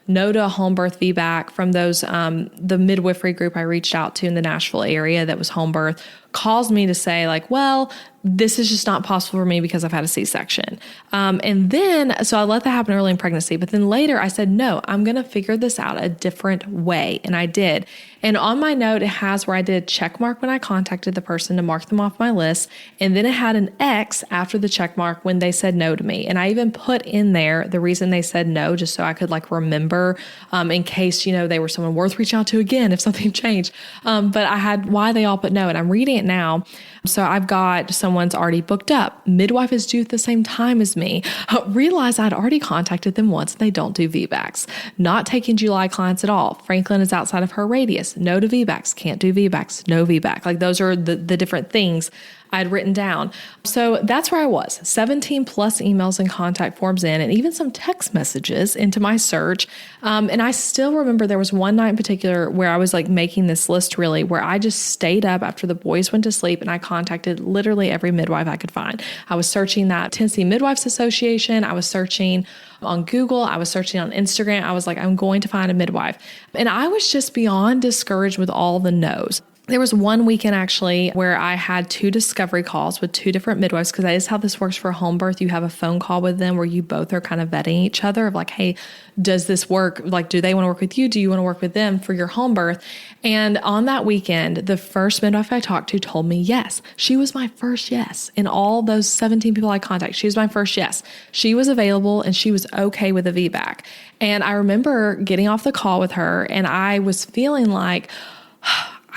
no to a home birth VBAC from those, the midwifery group I reached out to in the Nashville area that was home birth calls me to say well, this is just not possible for me because I've had a C-section. And then, so I let that happen early in pregnancy, but then later I said, no, I'm going to figure this out a different way. And I did. And on my note, it has where I did a check mark when I contacted the person to mark them off my list. And then it had an X after the check mark when they said no to me. And I even put in there the reason they said no, just so I could remember, in case, they were someone worth reaching out to again, if something changed. But I had why they all put no, and I'm reading it now. So I've got someone's already booked up. Midwife is due at the same time as me. Realize I'd already contacted them once. They don't do VBACs. Not taking July clients at all. Franklin is outside of her radius. No to VBACs. Can't do VBACs. No VBAC. Those are the different things I'd written down. So that's where I was, 17 plus emails and contact forms in, and even some text messages into my search. And I still remember there was one night in particular where I was making this list really, where I just stayed up after the boys went to sleep and I contacted contacted literally every midwife I could find. I was searching that Tennessee Midwives Association. I was searching on Google. I was searching on Instagram. I was like, I'm going to find a midwife. And I was just beyond discouraged with all the no's. There was one weekend actually where I had 2 discovery calls with 2 different midwives, because that is how this works for home birth. You have a phone call with them where you both are kind of vetting each other of like, hey, does this work? Like, do they want to work with you? Do you want to work with them for your home birth? And on that weekend, the first midwife I talked to told me yes. She was my first yes. In all those 17 people I contacted, she was my first yes. She was available and she was okay with a VBAC. And I remember getting off the call with her and I was feeling like,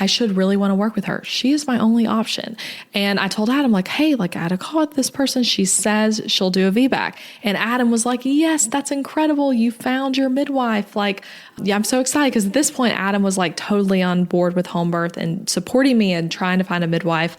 I should really want to work with her. She is my only option. And I told Adam, like, hey, like I had a call with this person. She says she'll do a VBAC. And Adam was like, yes, that's incredible. You found your midwife. Like, yeah, I'm so excited. Because at this point, Adam was like totally on board with home birth and supporting me and trying to find a midwife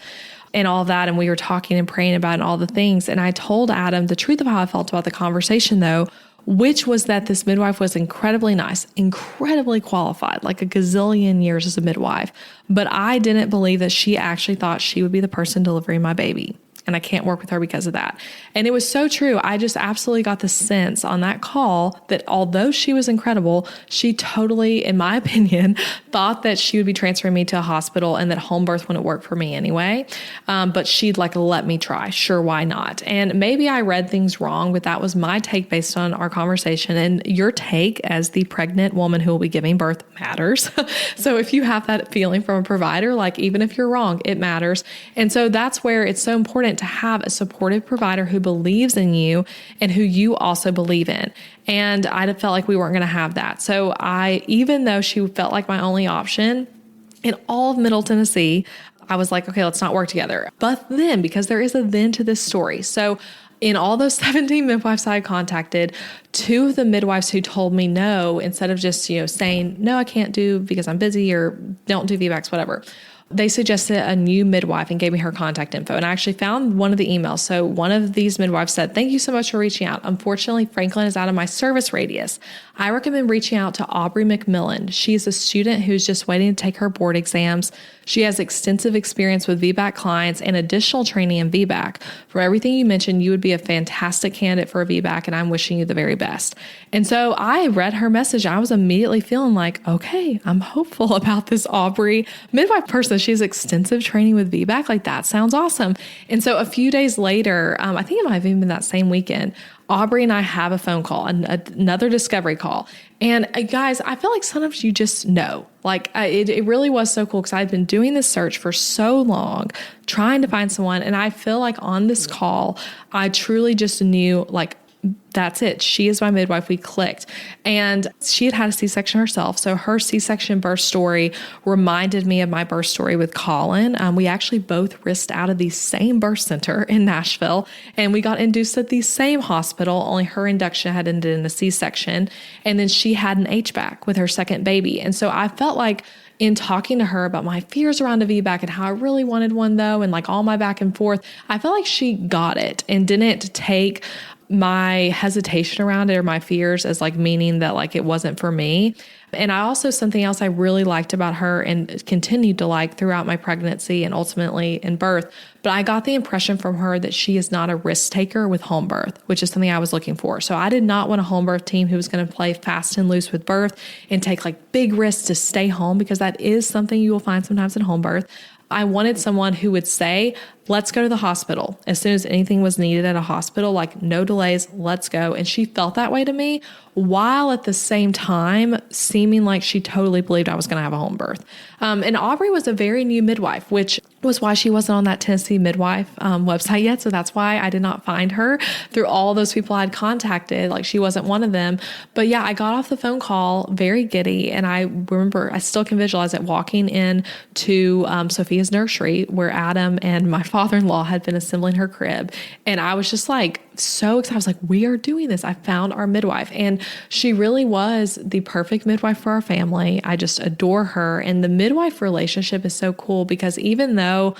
and all that. And we were talking and praying about it and all the things. And I told Adam the truth of how I felt about the conversation, though, which was that this midwife was incredibly nice, incredibly qualified, like a gazillion years as a midwife. But I didn't believe that she actually thought she would be the person delivering my baby. And I can't work with her because of that. And it was so true. I just absolutely got the sense on that call that although she was incredible, she totally, in my opinion, thought that she would be transferring me to a hospital and that home birth wouldn't work for me anyway. But she'd like, let me try. Sure, why not? And maybe I read things wrong, but that was my take based on our conversation. And your take as the pregnant woman who will be giving birth matters. So if you have that feeling from a provider, like even if you're wrong, it matters. And so that's where it's so important to have a supportive provider who believes in you and who you also believe in. And I felt like we weren't going to have that. So even though she felt like my only option in all of Middle Tennessee, I was like, okay, let's not work together. But then, because there is a then to this story. So in all those 17 midwives I contacted, 2 of the midwives who told me no, instead of just, saying, no, I can't do because I'm busy or don't do VBACs, whatever, they suggested a new midwife and gave me her contact info. And I actually found one of the emails. So one of these midwives said, thank you so much for reaching out. Unfortunately, Franklin is out of my service radius. I recommend reaching out to Aubrey McMillan. She's a student who's just waiting to take her board exams. She has extensive experience with VBAC clients and additional training in VBAC. From everything you mentioned, you would be a fantastic candidate for a VBAC, and I'm wishing you the very best. And so I read her message. I was immediately feeling like, okay, I'm hopeful about this Aubrey midwife person. She has extensive training with VBAC. Like, that sounds awesome. And so a few days later, I think it might have even been that same weekend, Aubrey and I have a phone call, another discovery call. And guys, I feel like sometimes you just know. Like it really was so cool because I'd been doing this search for so long, trying to find someone. And I feel like on this call, I truly just knew, like, that's it. She is my midwife. We clicked. And she had a C-section herself. So her C-section birth story reminded me of my birth story with Colin. We actually both risked out of the same birth center in Nashville. And we got induced at the same hospital, only her induction had ended in a C-section. And then she had an HBAC with her second baby. And so I felt like in talking to her about my fears around a VBAC and how I really wanted one though, and like all my back and forth, I felt like she got it and didn't take my hesitation around it or my fears as like meaning that like it wasn't for me. And I also, something else I really liked about her and continued to like throughout my pregnancy and ultimately in birth, but I got the impression from her that she is not a risk taker with home birth, which is something I was looking for. So I did not want a home birth team who was going to play fast and loose with birth and take like big risks to stay home, because that is something you will find sometimes in home birth. I wanted someone who would say, let's go to the hospital. As soon as anything was needed at a hospital, like no delays, let's go. And she felt that way to me, while at the same time seeming like she totally believed I was going to have a home birth. And Aubrey was a very new midwife, which was why she wasn't on that Tennessee midwife website yet. So that's why I did not find her through all those people I'd contacted. Like, she wasn't one of them. But yeah, I got off the phone call very giddy. And I remember, I still can visualize it, walking in to Sophia's nursery where Adam and my father-in-law had been assembling her crib. And I was just like, so excited. I was like, we are doing this. I found our midwife. And she really was the perfect midwife for our family. I just adore her. And the midwife relationship is so cool because even though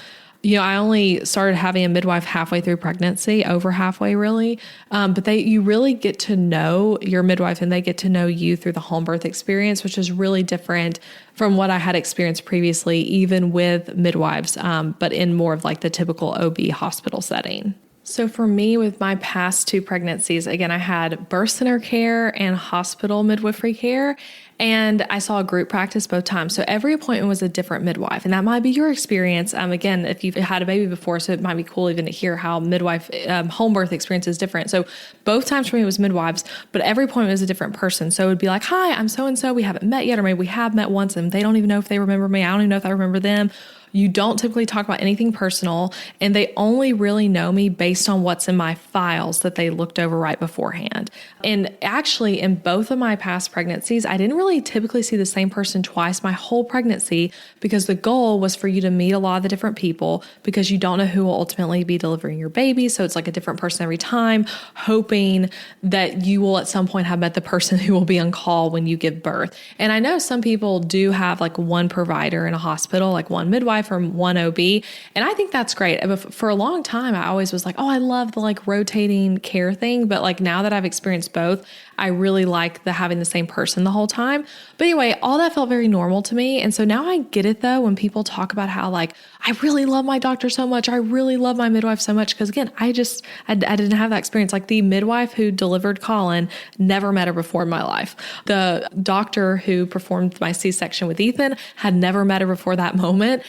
I only started having a midwife halfway through pregnancy, over halfway really. But you really get to know your midwife and they get to know you through the home birth experience, which is really different from what I had experienced previously, even with midwives, but in more of like the typical OB hospital setting. So for me, with my past 2 pregnancies, again, I had birth center care and hospital midwifery care, and I saw a group practice both times. So every appointment was a different midwife, and that might be your experience. Again, if you've had a baby before, so it might be cool even to hear how midwife home birth experience is different. So both times for me it was midwives, but every appointment was a different person. So it would be like, hi, I'm so-and-so. We haven't met yet, or maybe we have met once and they don't even know if they remember me. I don't even know if I remember them. You don't typically talk about anything personal, and they only really know me based on what's in my files that they looked over right beforehand. And actually, in both of my past pregnancies, I didn't really typically see the same person twice my whole pregnancy, because the goal was for you to meet a lot of the different people, because you don't know who will ultimately be delivering your baby. So it's like a different person every time, hoping that you will at some point have met the person who will be on call when you give birth. And I know some people do have like one provider in a hospital, like one midwife or one OB. And I think that's great. But for a long time, I always was like, oh, I love the like rotating care thing. But like now that I've experienced both, I really like having the same person the whole time. But anyway, all that felt very normal to me. And so now I get it though, when people talk about how like, I really love my doctor so much. I really love my midwife so much. Cause again, I didn't have that experience. Like the midwife who delivered Colin, never met her before in my life. The doctor who performed my C-section with Ethan had never met her before that moment.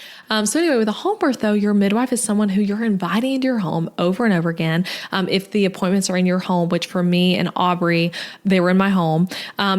So anyway, with a home birth though, your midwife is someone who you're inviting into your home over and over again. If the appointments are in your home, which for me and Aubrey, they were in my home.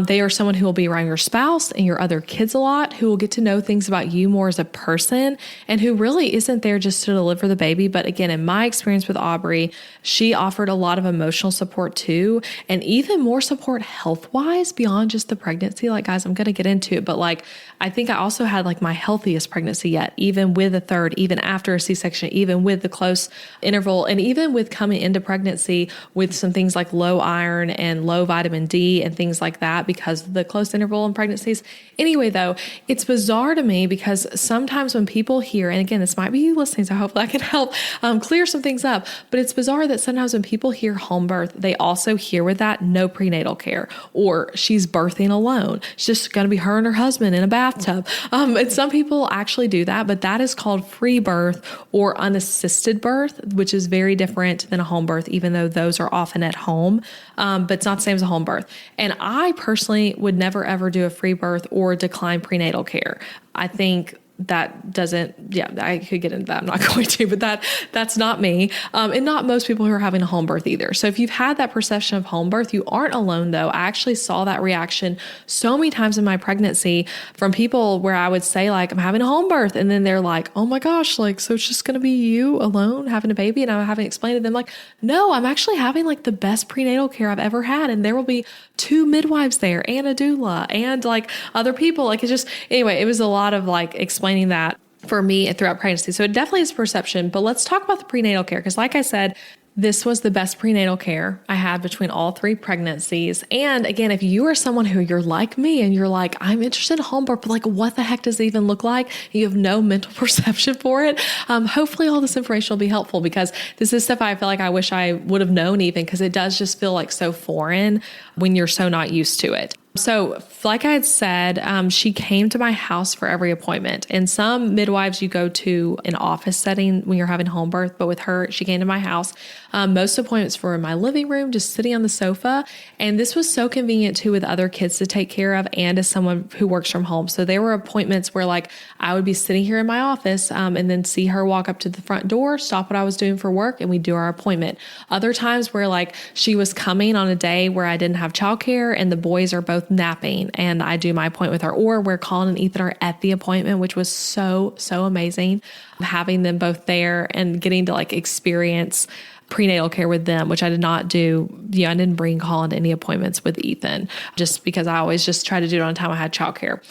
They are someone who will be around your spouse and your other kids a lot, who will get to know things about you more as a person, and who really isn't there just to deliver the baby. But again, in my experience with Aubrey, she offered a lot of emotional support too, and even more support health-wise beyond just the pregnancy. Like, guys, I'm going to get into it, but like, I think I also had like my healthiest pregnancy yet, even with a third, even after a C-section, even with the close interval, and even with coming into pregnancy with some things like low iron and low vitamin D and things like that because of the close interval in pregnancies. Anyway, though, it's bizarre to me because sometimes when people hear, and again, this might be you listening, so hopefully I can help clear some things up, but it's bizarre that sometimes when people hear home birth, they also hear with that no prenatal care, or she's birthing alone. It's just going to be her and her husband in a bathtub. And some people actually do that, but that is called free birth or unassisted birth, which is very different than a home birth, even though those are often at home. But it's not the same as a home birth. And I personally would never, ever do a free birth or decline prenatal care. I think that doesn't, I could get into that. I'm not going to, but that's not me. And not most people who are having a home birth either. So if you've had that perception of home birth, you aren't alone though. I actually saw that reaction so many times in my pregnancy from people where I would say like, I'm having a home birth. And then they're like, oh my gosh, like, so it's just going to be you alone having a baby. And I haven't explained to them like, no, I'm actually having like the best prenatal care I've ever had. And there will be 2 midwives there and a doula and like other people. Like it's just, anyway, it was a lot of like explaining that for me and throughout pregnancy. So it definitely is perception, but let's talk about the prenatal care. Because like I said, this was the best prenatal care I had between all 3 pregnancies. And again, if you are someone who you're like me and you're like, I'm interested in home birth, but like, what the heck does it even look like? You have no mental perception for it. Hopefully all this information will be helpful because this is stuff I feel like I wish I would have known even because it does just feel like so foreign when you're so not used to it. So like I had said, she came to my house for every appointment. And some midwives you go to an office setting when you're having home birth, but with her, she came to my house. Most appointments were in my living room, just sitting on the sofa. And this was so convenient too with other kids to take care of and as someone who works from home. So there were appointments where like I would be sitting here in my office and then see her walk up to the front door, stop what I was doing for work, and we'd do our appointment. Other times where like she was coming on a day where I didn't have childcare and the boys are both napping and I do my appointment with her, or where Colin and Ethan are at the appointment, which was so amazing having them both there and getting to like experience prenatal care with them, which I did not do. I didn't bring Colin to any appointments with Ethan just because I always just tried to do it on time I had childcare.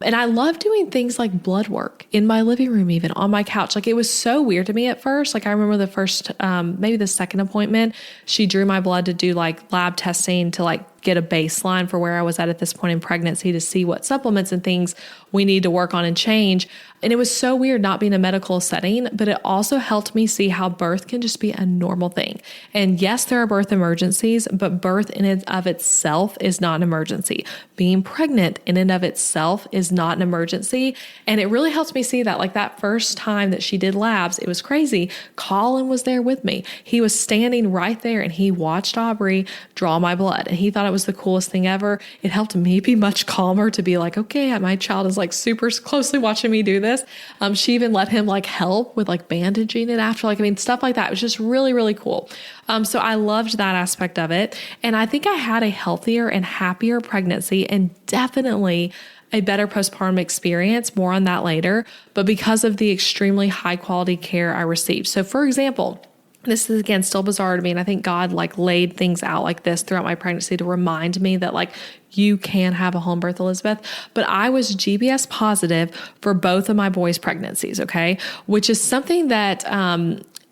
And I love doing things like blood work in my living room, even on my couch. Like it was so weird to me at first. Like I remember the first, maybe the second appointment, she drew my blood to do like lab testing to like get a baseline for where I was at this point in pregnancy to see what supplements and things we need to work on and change. And it was so weird not being a medical setting, but it also helped me see how birth can just be a normal thing. And yes, there are birth emergencies, but birth in and of itself is not an emergency. Being pregnant in and of itself is not an emergency. And it really helped me see that, like that first time that she did labs, it was crazy. Colin was there with me. He was standing right there and he watched Aubrey draw my blood. And he thought it was the coolest thing ever. It helped me be much calmer to be like, okay, my child is like super closely watching me do this. She even let him like help with like bandaging it after, stuff like that. It was just really, really cool. So I loved that aspect of it. And I think I had a healthier and happier pregnancy and definitely a better postpartum experience. More on that later, but because of the extremely high quality care I received. So for example, this is again still bizarre to me. And I think God like laid things out like this throughout my pregnancy to remind me that like you can have a home birth, Elizabeth. But I was GBS positive for both of my boys' pregnancies. Okay. Which is something that,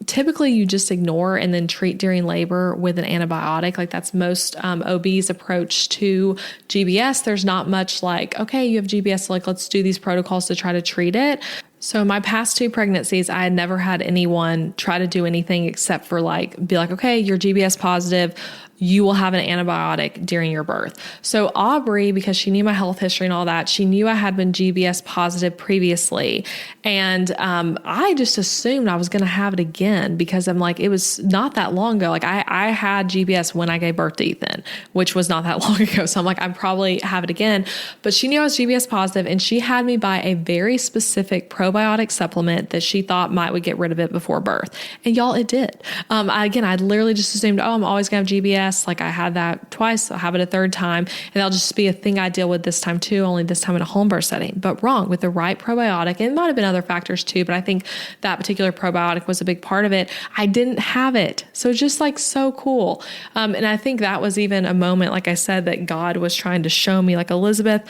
typically you just ignore and then treat during labor with an antibiotic. Like that's most OB's approach to GBS. There's not much like, okay, you have GBS, so like let's do these protocols to try to treat it. So my past 2 pregnancies, I had never had anyone try to do anything except for like, be like, okay, you're GBS positive. You will have an antibiotic during your birth. So Aubrey, because she knew my health history and all that, she knew I had been GBS positive previously. And I just assumed I was going to have it again because I'm like, it was not that long ago. Like I had GBS when I gave birth to Ethan, which was not that long ago. So I'm like, I probably have it again. But she knew I was GBS positive and she had me buy a very specific probiotic supplement that she thought would get rid of it before birth. And y'all, it did. I literally just assumed, I'm always going to have GBS. Like I had that twice, I'll have it a third time, and that'll just be a thing I deal with this time too, only this time in a home birth setting. But wrong, with the right probiotic, and it might have been other factors too, but I think that particular probiotic was a big part of it. I didn't have it. So just like so cool. And I think that was even a moment, like I said, that God was trying to show me like, Elizabeth,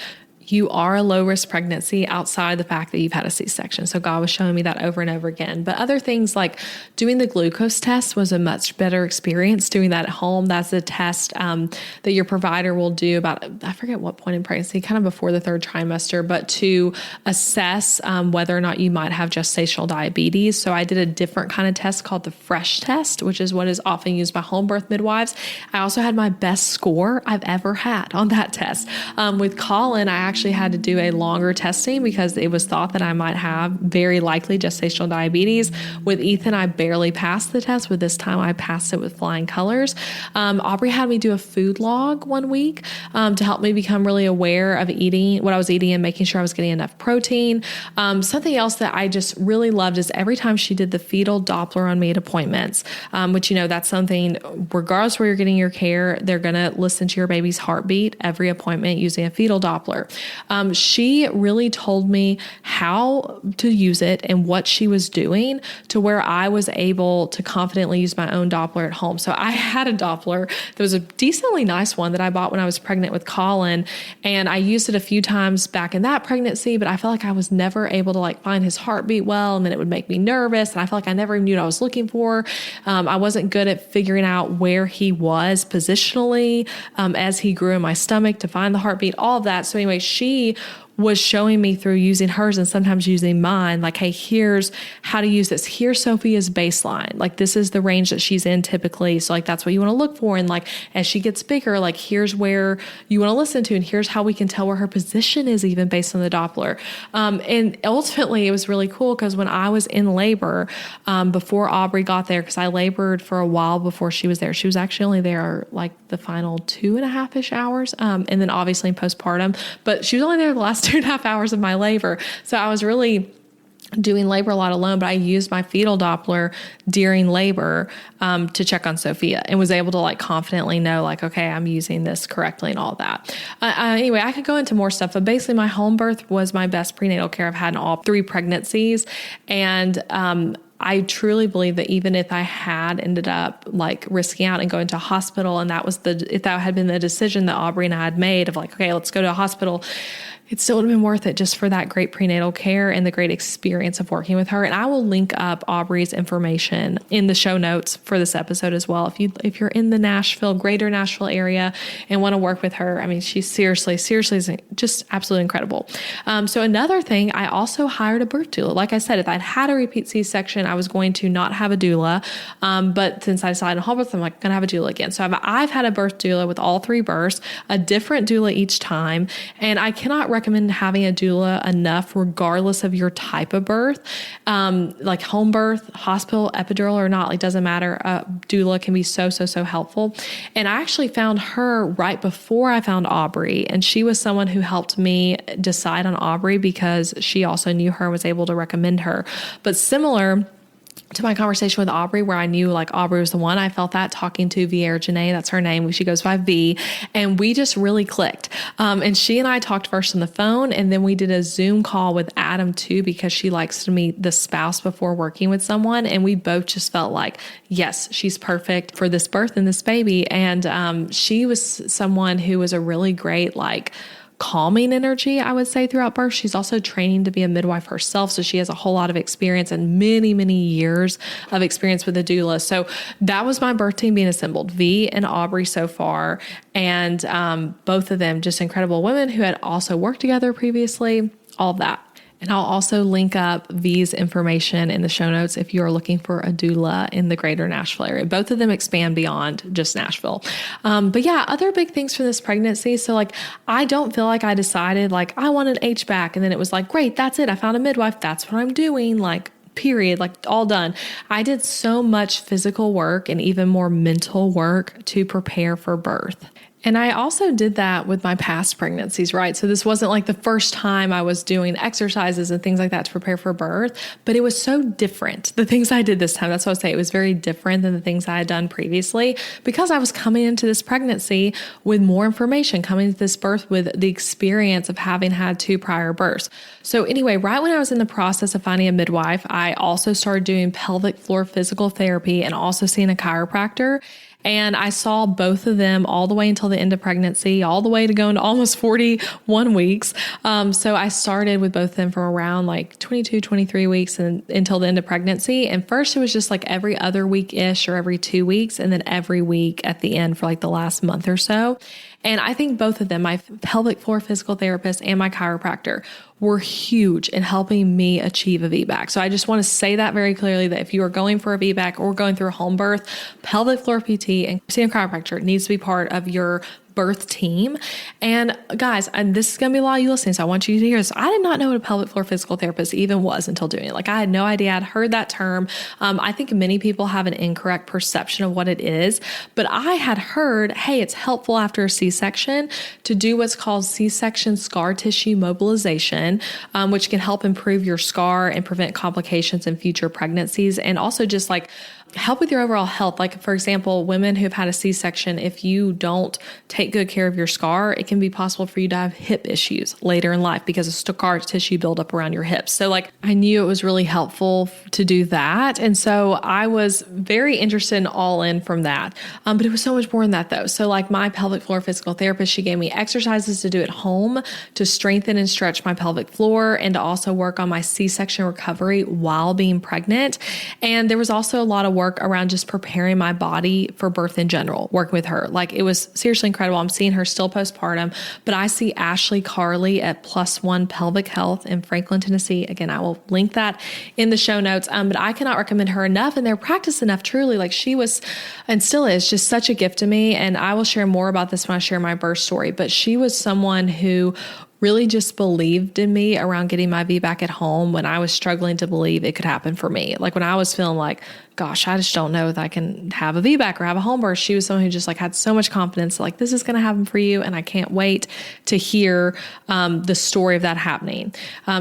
you are a low risk pregnancy outside the fact that you've had a C-section. So God was showing me that over and over again. But other things like doing the glucose test was a much better experience doing that at home. That's a test that your provider will do about, I forget what point in pregnancy, kind of before the 3rd trimester, but to assess whether or not you might have gestational diabetes. So I did a different kind of test called the FRESH test, which is what is often used by home birth midwives. I also had my best score I've ever had on that test. With Colin, I actually had to do a longer testing because it was thought that I might have very likely gestational diabetes. With Ethan, I barely passed the test. With this time, I passed it with flying colors. Aubrey had me do a food log one week to help me become really aware of eating, what I was eating and making sure I was getting enough protein. Something else that I just really loved is every time she did the fetal Doppler on me at appointments, which, that's something, regardless where you're getting your care, they're going to listen to your baby's heartbeat every appointment using a fetal Doppler. She really told me how to use it and what she was doing to where I was able to confidently use my own Doppler at home. So I had a Doppler that was a decently nice one that I bought when I was pregnant with Colin. And I used it a few times back in that pregnancy, but I felt like I was never able to like find his heartbeat well. And then it would make me nervous. And I felt like I never even knew what I was looking for. I wasn't good at figuring out where he was positionally as he grew in my stomach to find the heartbeat, all of that. So anyway, she was showing me through using hers and sometimes using mine, like, hey, here's how to use this. Here's Sophia's baseline. Like, this is the range that she's in typically. So like, that's what you want to look for. And like, as she gets bigger, like, here's where you want to listen to, and here's how we can tell where her position is even based on the Doppler. And ultimately it was really cool because when I was in labor, before Aubrey got there, because I labored for a while before she was there, she was actually only there like the final 2.5-ish hours. And then obviously in postpartum, but she was only there the last 2.5 hours of my labor. So I was really doing labor a lot alone, but I used my fetal Doppler during labor to check on Sophia and was able to like confidently know like, okay, I'm using this correctly and all that. Anyway, I could go into more stuff, but basically my home birth was my best prenatal care I've had in all 3 pregnancies. And I truly believe that even if I had ended up like risking out and going to a hospital, and if that had been the decision that Aubrey and I had made of like, okay, let's go to a hospital, it still would have been worth it just for that great prenatal care and the great experience of working with her. And I will link up Aubrey's information in the show notes for this episode as well. If you're in the greater Nashville area and want to work with her, I mean, she's seriously is just absolutely incredible. So another thing, I also hired a birth doula. Like I said, if I'd had a repeat C-section, I was going to not have a doula. But since I decided on whole birth, I'm like going to have a doula again. So I've had a birth doula with all 3 births, a different doula each time. And I cannot recommend having a doula enough, regardless of your type of birth, like home birth, hospital, epidural or not, like doesn't matter. A doula can be so helpful. And I actually found her right before I found Aubrey. And she was someone who helped me decide on Aubrey because she also knew her and was able to recommend her. But similar to my conversation with Aubrey, where I knew like Aubrey was the one, I felt that talking to Vierre Janae, that's her name. She goes by V, and we just really clicked. And she and I talked first on the phone, and then we did a Zoom call with Adam too, because she likes to meet the spouse before working with someone. And we both just felt like, yes, she's perfect for this birth and this baby. And she was someone who was a really great, like, calming energy, I would say, throughout birth. She's also training to be a midwife herself. So she has a whole lot of experience and many years of experience with a doula. So that was my birth team being assembled, V and Aubrey so far. And both of them just incredible women who had also worked together previously, all of that. And I'll also link up V's information in the show notes if you are looking for a doula in the greater Nashville area. Both of them expand beyond just Nashville. But yeah, other big things for this pregnancy. So like, I don't feel like I decided like I want an HBAC and then it was like, great, that's it. I found a midwife. That's what I'm doing. Like, period, like all done. I did so much physical work and even more mental work to prepare for birth. And I also did that with my past pregnancies, right? So this wasn't like the first time I was doing exercises and things like that to prepare for birth, but it was so different. The things I did this time, that's what I would say, it was very different than the things I had done previously because I was coming into this pregnancy with more information, coming into this birth with the experience of having had 2 prior births. So anyway, right when I was in the process of finding a midwife, I also started doing pelvic floor physical therapy and also seeing a chiropractor. And I saw both of them all the way until the end of pregnancy, all the way to going to almost 41 weeks. So I started with both of them from around like 22, 23 weeks and until the end of pregnancy. And first it was just like every other week-ish or every 2 weeks, and then every week at the end for like the last month or so. And I think both of them, my pelvic floor physical therapist and my chiropractor, were huge in helping me achieve a VBAC. So I just want to say that very clearly, that if you are going for a VBAC or going through a home birth, pelvic floor PT and seeing a chiropractor needs to be part of your birth team. And guys, and this is going to be a lot of you listening, so I want you to hear this. I did not know what a pelvic floor physical therapist even was until doing it. Like, I had no idea. I'd heard that term. I think many people have an incorrect perception of what it is, but I had heard, hey, it's helpful after a C-section to do what's called C-section scar tissue mobilization, which can help improve your scar and prevent complications in future pregnancies, and also just like help with your overall health. Like, for example, women who've had a C-section, if you don't take good care of your scar, it can be possible for you to have hip issues later in life because of scar tissue buildup around your hips. So like, I knew it was really helpful to do that. And so I was very interested in all in from that. But it was so much more than that though. So like, my pelvic floor physical therapist, she gave me exercises to do at home to strengthen and stretch my pelvic floor and to also work on my C-section recovery while being pregnant. And there was also a lot of work around just preparing my body for birth in general, working with her. Like, it was seriously incredible. I'm seeing her still postpartum, but I see Ashley Carley at Plus One Pelvic Health in Franklin, Tennessee. Again, I will link that in the show notes. But I cannot recommend her enough, and their practice enough. Truly, like, she was and still is just such a gift to me. And I will share more about this when I share my birth story, but she was someone who really just believed in me around getting my VBAC at home when I was struggling to believe it could happen for me. Like, when I was feeling like, gosh, I just don't know if I can have a VBAC or have a home birth, she was someone who just like had so much confidence, like, this is going to happen for you. And I can't wait to hear the story of that happening.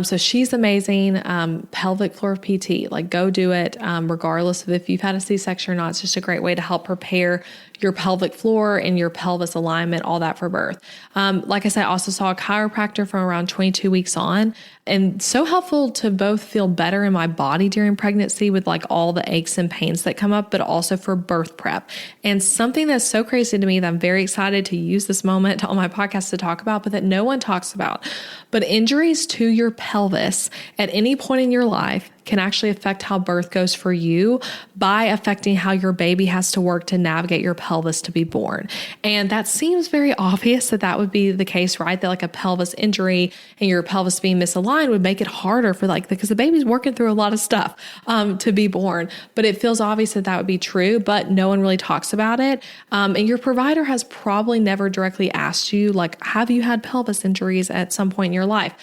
So she's amazing. Pelvic floor PT, like, go do it. Regardless of if you've had a C-section or not, it's just a great way to help prepare your pelvic floor and your pelvis alignment, all that for birth. Like I said, I also saw a chiropractor from around 22 weeks on. and so helpful to both feel better in my body during pregnancy with like all the aches and pains that come up, but also for birth prep. And something that's so crazy to me that I'm very excited to use this moment on my podcast to talk about, but that no one talks about. But injuries to your pelvis at any point in your life can actually affect how birth goes for you by affecting how your baby has to work to navigate your pelvis to be born. And that seems very obvious that would be the case, right? That like a pelvis injury and your pelvis being misaligned would make it harder for because the baby's working through a lot of stuff to be born. But it feels obvious that would be true, but no one really talks about it. And your provider has probably never directly asked you, like, have you had pelvis injuries at some point in your life?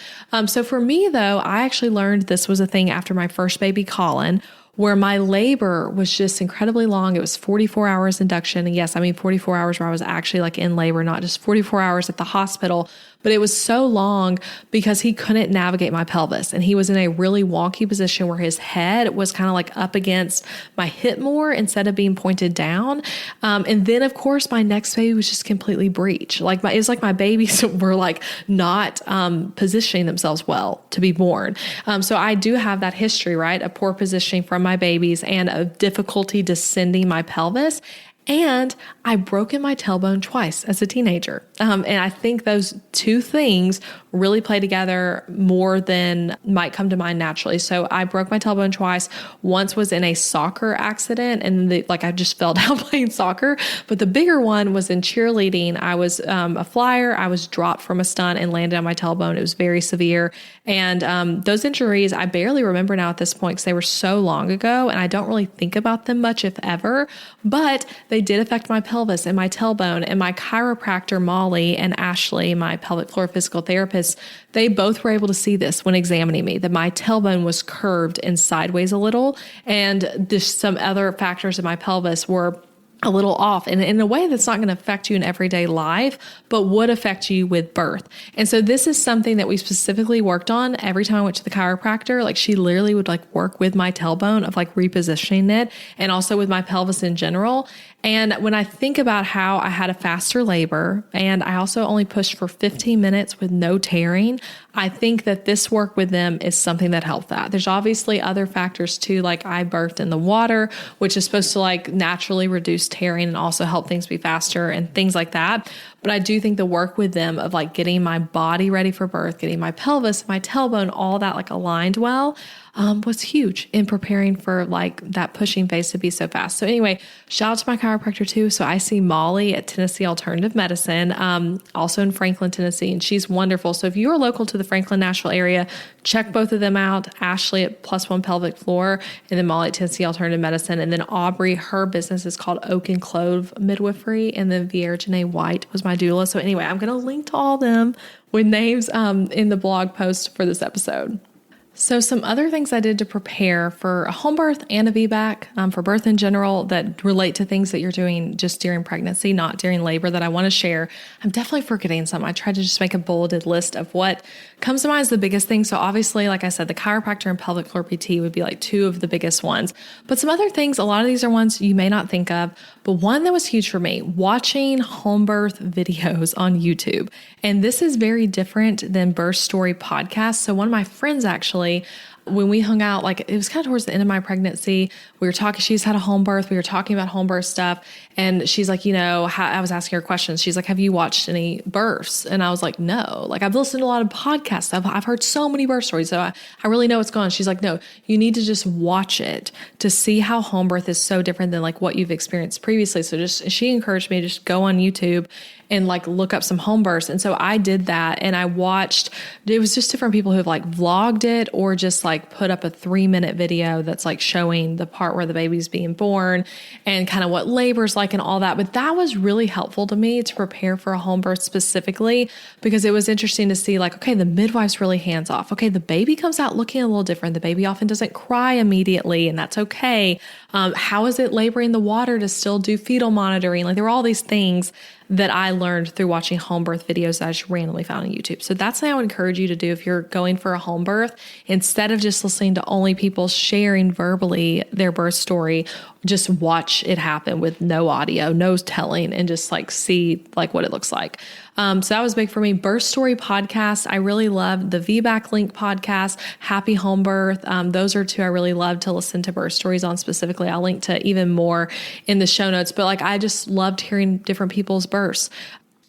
So for me though, I actually learned this was a thing after my first baby, Colin, where my labor was just incredibly long. It was 44 hours induction. And yes, I mean 44 hours where I was actually like in labor, not just 44 hours at the hospital. But it was so long because he couldn't navigate my pelvis. And he was in a really wonky position where his head was kind of like up against my hip more instead of being pointed down. And then of course my next baby was just completely breech. It was like my babies were like not positioning themselves well to be born. So I do have that history, right? A poor positioning from my babies and a difficulty descending my pelvis. And I broken my tailbone twice as a teenager. And I think those two things really play together more than might come to mind naturally. So I broke my tailbone twice. Once was in a soccer accident and I just fell down playing soccer. But the bigger one was in cheerleading. I was a flyer. I was dropped from a stunt and landed on my tailbone. It was very severe. And those injuries, I barely remember now at this point because they were so long ago and I don't really think about them much, if ever. But they did affect my pelvis and my tailbone, and my chiropractor, Molly, and Ashley, my pelvic floor physical therapist, they both were able to see this when examining me, that my tailbone was curved and sideways a little, and just some other factors in my pelvis were a little off, and in a way that's not going to affect you in everyday life, but would affect you with birth. And so this is something that we specifically worked on every time I went to the chiropractor. Like she literally would work with my tailbone of repositioning it, and also with my pelvis in general. And when I think about how I had a faster labor and I also only pushed for 15 minutes with no tearing, I think that this work with them is something that helped that. There's obviously other factors too, like I birthed in the water, which is supposed to naturally reduce tearing and also help things be faster and things like that. But I do think the work with them of getting my body ready for birth, getting my pelvis, my tailbone, all that aligned well, was huge in preparing for that pushing phase to be so fast. So anyway, shout out to my chiropractor too. So I see Molly at Tennessee Alternative Medicine, also in Franklin, Tennessee, and she's wonderful. So if you are local to the Franklin, Nashville area, check both of them out. Ashley at Plus One Pelvic Floor, and then Molly at Tennessee Alternative Medicine. And then Aubrey, her business is called Oak and Clove Midwifery. And then Vierge White was my doula. So anyway, I'm going to link to all them with names in the blog post for this episode. So some other things I did to prepare for a home birth and a VBAC, for birth in general, that relate to things that you're doing just during pregnancy, not during labor, that I want to share. I'm definitely forgetting some. I tried to just make a bulleted list of what comes to mind as the biggest thing. So obviously, like I said, the chiropractor and pelvic floor PT would be two of the biggest ones. But some other things, a lot of these are ones you may not think of, but one that was huge for me, watching home birth videos on YouTube. And this is very different than Birth Story podcast. So one of my friends actually, when we hung out, it was kind of towards the end of my pregnancy, we were talking, she's had a home birth. We were talking about home birth stuff. And she's like, I was asking her questions. She's like, have you watched any births? And I was like, no, I've listened to a lot of podcasts. I've heard so many birth stories. So I really know what's going on. She's like, no, you need to just watch it to see how home birth is so different than what you've experienced previously. So she encouraged me to just go on YouTube and look up some home births. And so I did that, and I watched, it was just different people who have vlogged it or just put up a 3-minute video that's showing the part where the baby's being born and kind of what labor's like and all that. But that was really helpful to me to prepare for a home birth specifically, because it was interesting to see okay, the midwife's really hands off. Okay, the baby comes out looking a little different. The baby often doesn't cry immediately, and that's okay. How is it laboring the water to still do fetal monitoring? There were all these things that I learned through watching home birth videos that I just randomly found on YouTube. So that's something I would encourage you to do if you're going for a home birth. Instead of just listening to only people sharing verbally their birth story, just watch it happen with no audio, no telling, and just see what it looks like. So that was big for me. Birth Story podcast. I really loved the VBAC Link podcast, Happy Home Birth. Those are two I really love to listen to birth stories on specifically. I'll link to even more in the show notes, but like I just loved hearing different people's births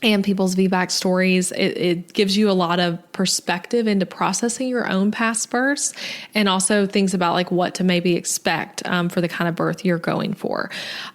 and people's VBAC stories. It gives you a lot of perspective into processing your own past births and also things about like what to maybe expect for the kind of birth you're going for.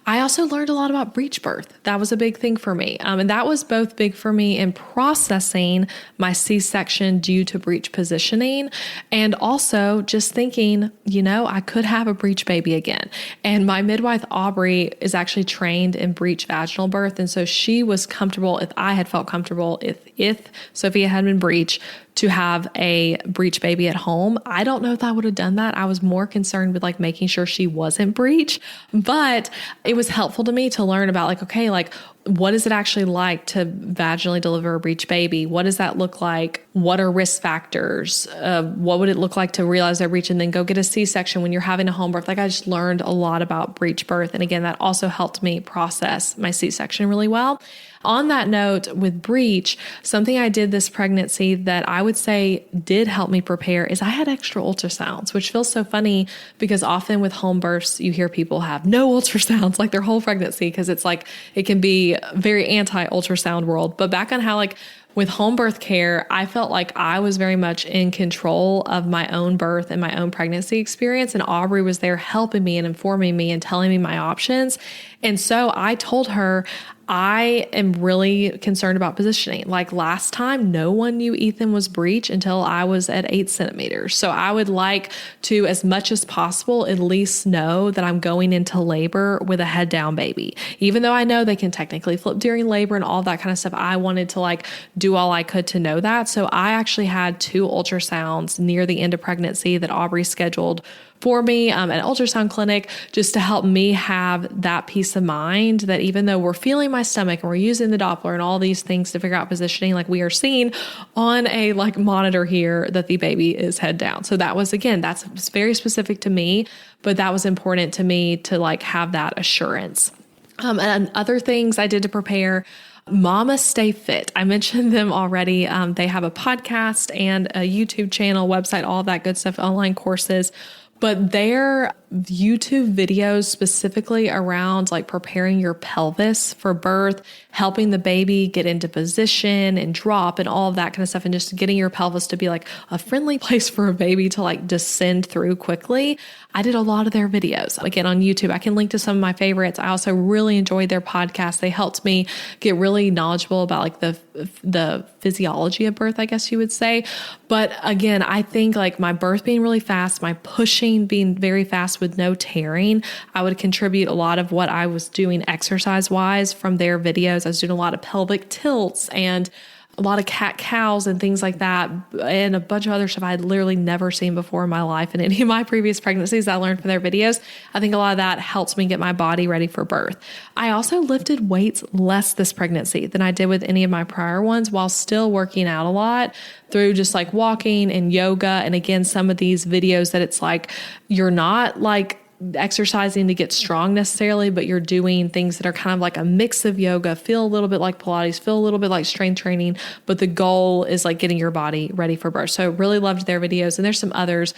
I also learned a lot about breech birth. That was a big thing for me. And that was both big for me in processing my C-section due to breech positioning and also just thinking, I could have a breech baby again. And my midwife, Aubrey, is actually trained in breech vaginal birth. And so she was comfortable, if I had felt comfortable, if Sophia had been breech, to have a breech baby at home. I don't know if I would have done that. I was more concerned with like making sure she wasn't breech, but it was helpful to me to learn about like, okay, like what is it actually like to vaginally deliver a breech baby? What does that look like? What are risk factors? What would it look like to realize they're breech and then go get a C-section when you're having a home birth? Like I just learned a lot about breech birth. And again, that also helped me process my C-section really well. On that note, with breech, something I did this pregnancy that I would say did help me prepare is I had extra ultrasounds, which feels so funny because often with home births, you hear people have no ultrasounds like their whole pregnancy because it's like it can be very anti-ultrasound world. But back on how like with home birth care, I felt like I was very much in control of my own birth and my own pregnancy experience. And Aubrey was there helping me and informing me and telling me my options. And so I told her, I am really concerned about positioning. Like last time, no one knew Ethan was breech until I was at 8 centimeters. So I would like to, as much as possible, at least know that I'm going into labor with a head down baby. Even though I know they can technically flip during labor and all that kind of stuff, I wanted to like do all I could to know that. So I actually had 2 ultrasounds near the end of pregnancy that Aubrey scheduled for me at an ultrasound clinic just to help me have that peace of mind that even though we're feeling my stomach and we're using the Doppler and all these things to figure out positioning, like we are seeing on a like monitor here that the baby is head down. So that was, again, that's very specific to me, but that was important to me to like have that assurance. And other things I did to prepare, Mama Stay Fit. I mentioned them already. They have a podcast and a YouTube channel, website, all that good stuff, online courses. But their YouTube videos specifically around like preparing your pelvis for birth, helping the baby get into position and drop and all of that kind of stuff, and just getting your pelvis to be like a friendly place for a baby to like descend through quickly. I did a lot of their videos, again, on YouTube. I can link to some of my favorites. I also really enjoyed their podcast. They helped me get really knowledgeable about like the physiology of birth, I guess you would say. But again, I think like my birth being really fast, my pushing being very fast with no tearing, I would contribute a lot of what I was doing exercise-wise from their videos. I was doing a lot of pelvic tilts and a lot of cat-cows and things like that, and a bunch of other stuff I had literally never seen before in my life in any of my previous pregnancies I learned from their videos. I think a lot of that helps me get my body ready for birth. I also lifted weights less this pregnancy than I did with any of my prior ones while still working out a lot through just like walking and yoga. And again, some of these videos that it's like, you're not like exercising to get strong necessarily, but you're doing things that are kind of like a mix of yoga, feel a little bit like Pilates, feel a little bit like strength training, but the goal is like getting your body ready for birth. So really loved their videos. And there's some others,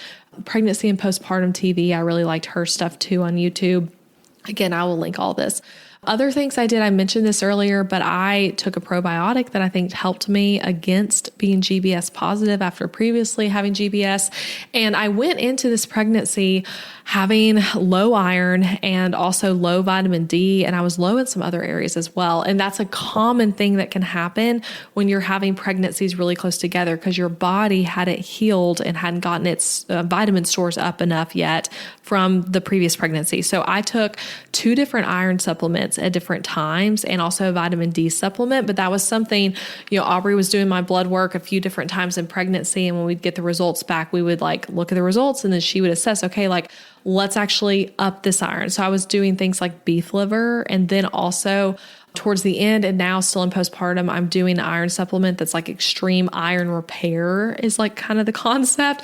pregnancy and postpartum TV. I really liked her stuff too on YouTube. Again, I will link all this. Other things I did, I mentioned this earlier, but I took a probiotic that I think helped me against being GBS positive after previously having GBS. And I went into this pregnancy having low iron and also low vitamin D, and I was low in some other areas as well. And that's a common thing that can happen when you're having pregnancies really close together because your body hadn't healed and hadn't gotten its vitamin stores up enough yet from the previous pregnancy. So I took 2 different iron supplements at different times and also a vitamin D supplement. But that was something, Aubrey was doing my blood work a few different times in pregnancy. And when we'd get the results back, we would like look at the results and then she would assess, okay, like let's actually up this iron. So I was doing things like beef liver and then also towards the end, and now still in postpartum, I'm doing an iron supplement that's like extreme iron repair is like kind of the concept.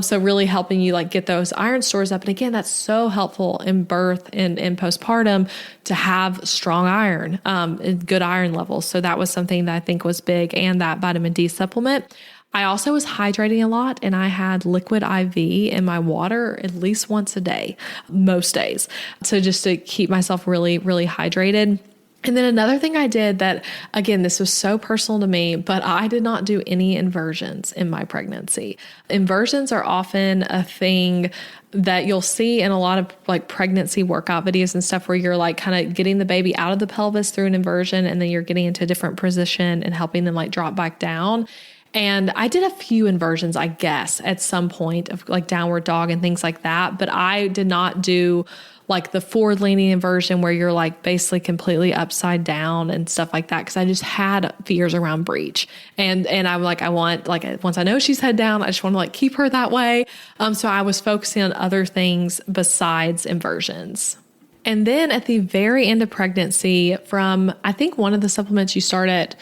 So really helping you like get those iron stores up. And again, that's so helpful in birth and in postpartum to have strong iron, and good iron levels. So that was something that I think was big, and that vitamin D supplement. I also was hydrating a lot, and I had liquid IV in my water at least once a day, most days. So just to keep myself really, really hydrated. And then another thing I did that, again, this was so personal to me, but I did not do any inversions in my pregnancy. Inversions are often a thing that you'll see in a lot of like pregnancy workout videos and stuff where you're like kind of getting the baby out of the pelvis through an inversion, and then you're getting into a different position and helping them like drop back down. And I did a few inversions, I guess, at some point of like downward dog and things like that. But I did not do like the forward leaning inversion where you're like basically completely upside down and stuff like that. Cause I just had fears around breech. And I'm like, I want like, once I know she's head down, I just want to like keep her that way. So I was focusing on other things besides inversions. And then at the very end of pregnancy, from I think one of the supplements you start at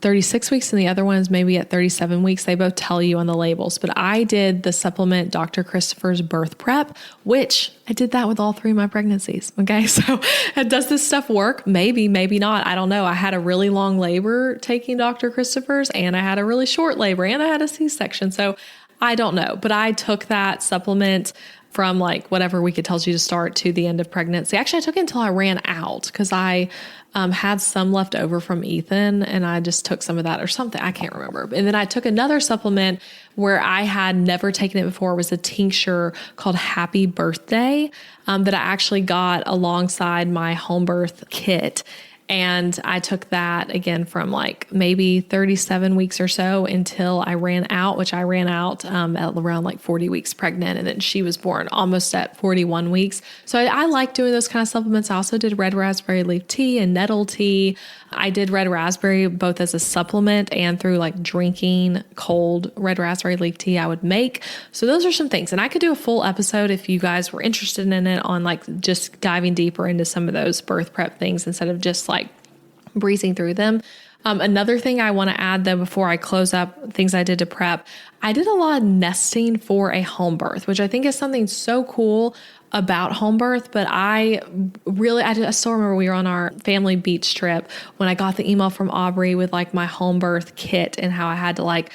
36 weeks and the other one's maybe at 37 weeks. They both tell you on the labels, but I did the supplement Dr. Christopher's Birth Prep, which I did that with all 3 of my pregnancies. Okay. So does this stuff work? Maybe, maybe not. I don't know. I had a really long labor taking Dr. Christopher's, and I had a really short labor, and I had a C-section. So I don't know, but I took that supplement from like whatever week it tells you to start to the end of pregnancy. Actually, I took it until I ran out because I had some left over from Ethan, and I just took some of that or something. I can't remember. And then I took another supplement where I had never taken it before. It was a tincture called Happy Birthday that I actually got alongside my home birth kit. And I took that again from like maybe 37 weeks or so until I ran out, which I ran out at around like 40 weeks pregnant. And then she was born almost at 41 weeks. So I like doing those kind of supplements. I also did red raspberry leaf tea and nettle tea. I did red raspberry both as a supplement and through like drinking cold red raspberry leaf tea I would make. So those are some things. And I could do a full episode if you guys were interested in it on like just diving deeper into some of those birth prep things instead of just like breezing through them. Another thing I want to add though, before I close up things I did to prep, I did a lot of nesting for a home birth, which I think is something so cool about home birth. But I still remember we were on our family beach trip when I got the email from Aubrey with like my home birth kit and how I had to like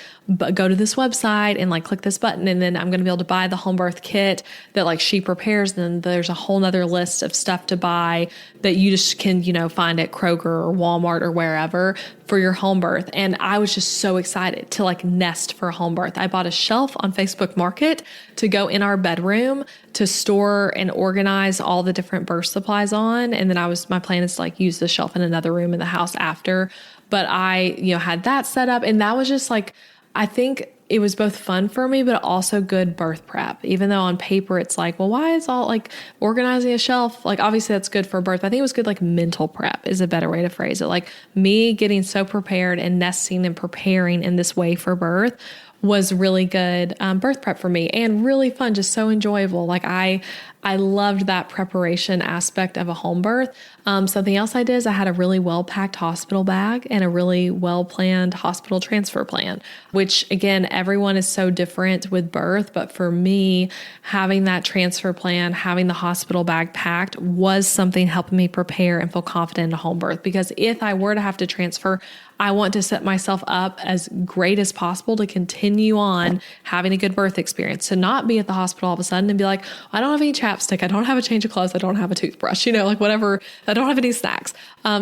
go to this website and like click this button, and then I'm going to be able to buy the home birth kit that like she prepares. Then there's a whole nother list of stuff to buy that you just can, find at Kroger or Walmart or wherever for your home birth. And I was just so excited to like nest for a home birth. I bought a shelf on Facebook Market to go in our bedroom to store and organize all the different birth supplies on. And then my plan is to like use the shelf in another room in the house after. But I, had that set up, and that was just like, I think it was both fun for me, but also good birth prep. Even though on paper it's like, well, why is all like organizing a shelf? Like obviously that's good for birth. I think it was good, like mental prep is a better way to phrase it. Like me getting so prepared and nesting and preparing in this way for birth was really good birth prep for me, and really fun, just so enjoyable. Like I loved that preparation aspect of a home birth. Something else I did is I had a really well-packed hospital bag and a really well-planned hospital transfer plan, which again, everyone is so different with birth. But for me, having that transfer plan, having the hospital bag packed was something helping me prepare and feel confident in a home birth. Because if I were to have to transfer, I want to set myself up as great as possible to continue on having a good birth experience, to not be at the hospital all of a sudden and be like, I don't have any chapstick, I don't have a change of clothes, I don't have a toothbrush, like whatever, I don't have any snacks.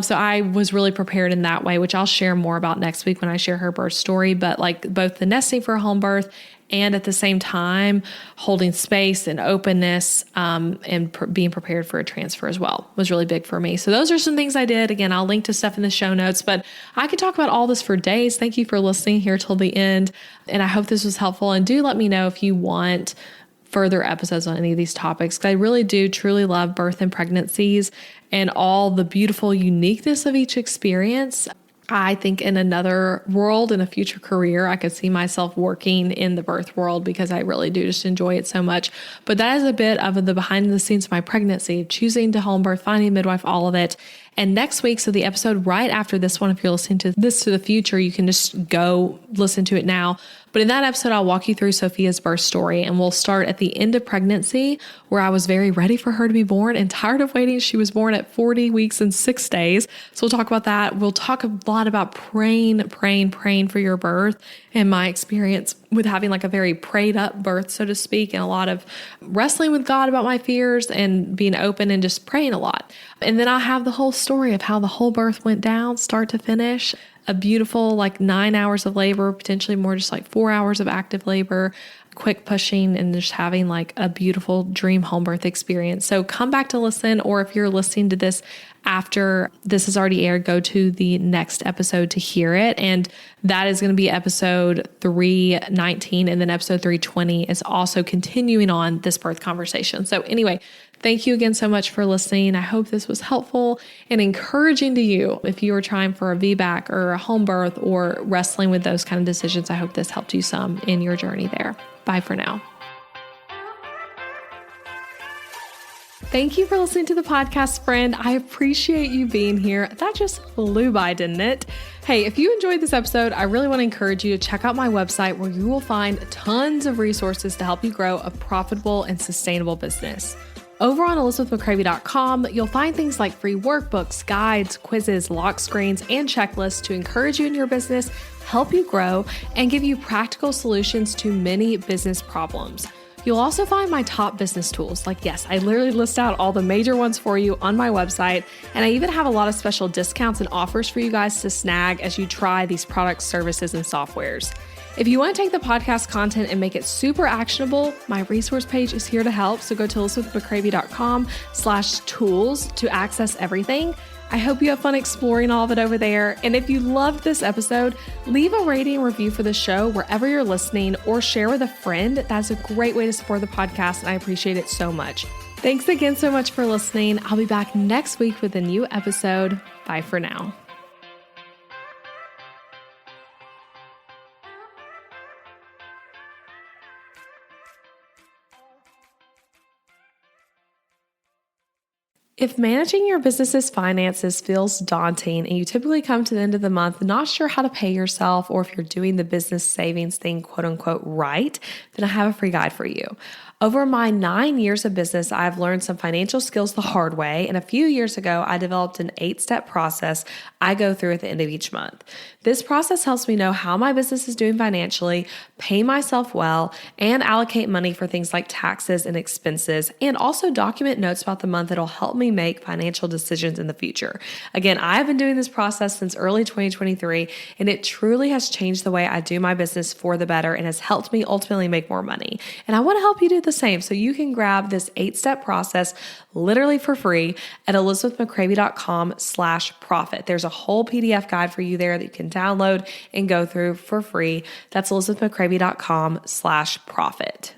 So I was really prepared in that way, which I'll share more about next week when I share her birth story. But like both the nesting for a home birth and at the same time holding space and openness and being prepared for a transfer as well was really big for me. So those are some things I did. Again, I'll link to stuff in the show notes, but I could talk about all this for days. Thank you for listening here till the end. And I hope this was helpful. And do let me know if you want further episodes on any of these topics, because I really do truly love birth and pregnancies and all the beautiful uniqueness of each experience. I think in another world, in a future career, I could see myself working in the birth world because I really do just enjoy it so much. But that is a bit of the behind the scenes of my pregnancy, choosing to home birth, finding a midwife, all of it. And next week, so the episode right after this one, if you're listening to this to the future, you can just go listen to it now. But in that episode, I'll walk you through Sophia's birth story, and we'll start at the end of pregnancy, where I was very ready for her to be born and tired of waiting. She was born at 40 weeks and 6 days. So we'll talk about that. We'll talk a lot about praying for your birth and my experience with having like a very prayed up birth, so to speak, and a lot of wrestling with God about my fears and being open and just praying a lot. And then I'll have the whole story of how the whole birth went down, start to finish. A beautiful 9 hours of labor, potentially more, just 4 hours of active labor, quick pushing, and just having a beautiful dream home birth experience. So come back to listen, or if you're listening to this after this has already aired, go to the next episode to hear it. And that is going to be episode 319. And then episode 320 is also continuing on this birth conversation. So anyway, thank you again so much for listening. I hope this was helpful and encouraging to you if you are trying for a VBAC or a home birth or wrestling with those kind of decisions. I hope this helped you some in your journey there. Bye for now. Thank you for listening to the podcast, friend. I appreciate you being here. That just flew by, didn't it? Hey, if you enjoyed this episode, I really want to encourage you to check out my website where you will find tons of resources to help you grow a profitable and sustainable business. Over on ElizabethMcCravy.com, you'll find things like free workbooks, guides, quizzes, lock screens, and checklists to encourage you in your business, help you grow, and give you practical solutions to many business problems. You'll also find my top business tools. Yes, I literally list out all the major ones for you on my website. And I even have a lot of special discounts and offers for you guys to snag as you try these products, services, and softwares. If you want to take the podcast content and make it super actionable, my resource page is here to help. So go to ElizabethMcCravy.com/tools to access everything. I hope you have fun exploring all of it over there. And if you loved this episode, leave a rating and review for the show wherever you're listening, or share with a friend. That's a great way to support the podcast, and I appreciate it so much. Thanks again so much for listening. I'll be back next week with a new episode. Bye for now. If managing your business's finances feels daunting and you typically come to the end of the month not sure how to pay yourself, or if you're doing the business savings thing, quote unquote, right, then I have a free guide for you. Over my 9 years of business, I've learned some financial skills the hard way, and a few years ago, I developed an 8-step process I go through at the end of each month. This process helps me know how my business is doing financially, pay myself well, and allocate money for things like taxes and expenses, and also document notes about the month that'll help me make financial decisions in the future. Again, I've been doing this process since early 2023, and it truly has changed the way I do my business for the better and has helped me ultimately make more money. And I want to help you do the same. So you can grab this 8-step process literally for free at ElizabethMcCravy.com/profit. There's a whole PDF guide for you there that you can download and go through for free. That's ElizabethMcCravy.com/profit.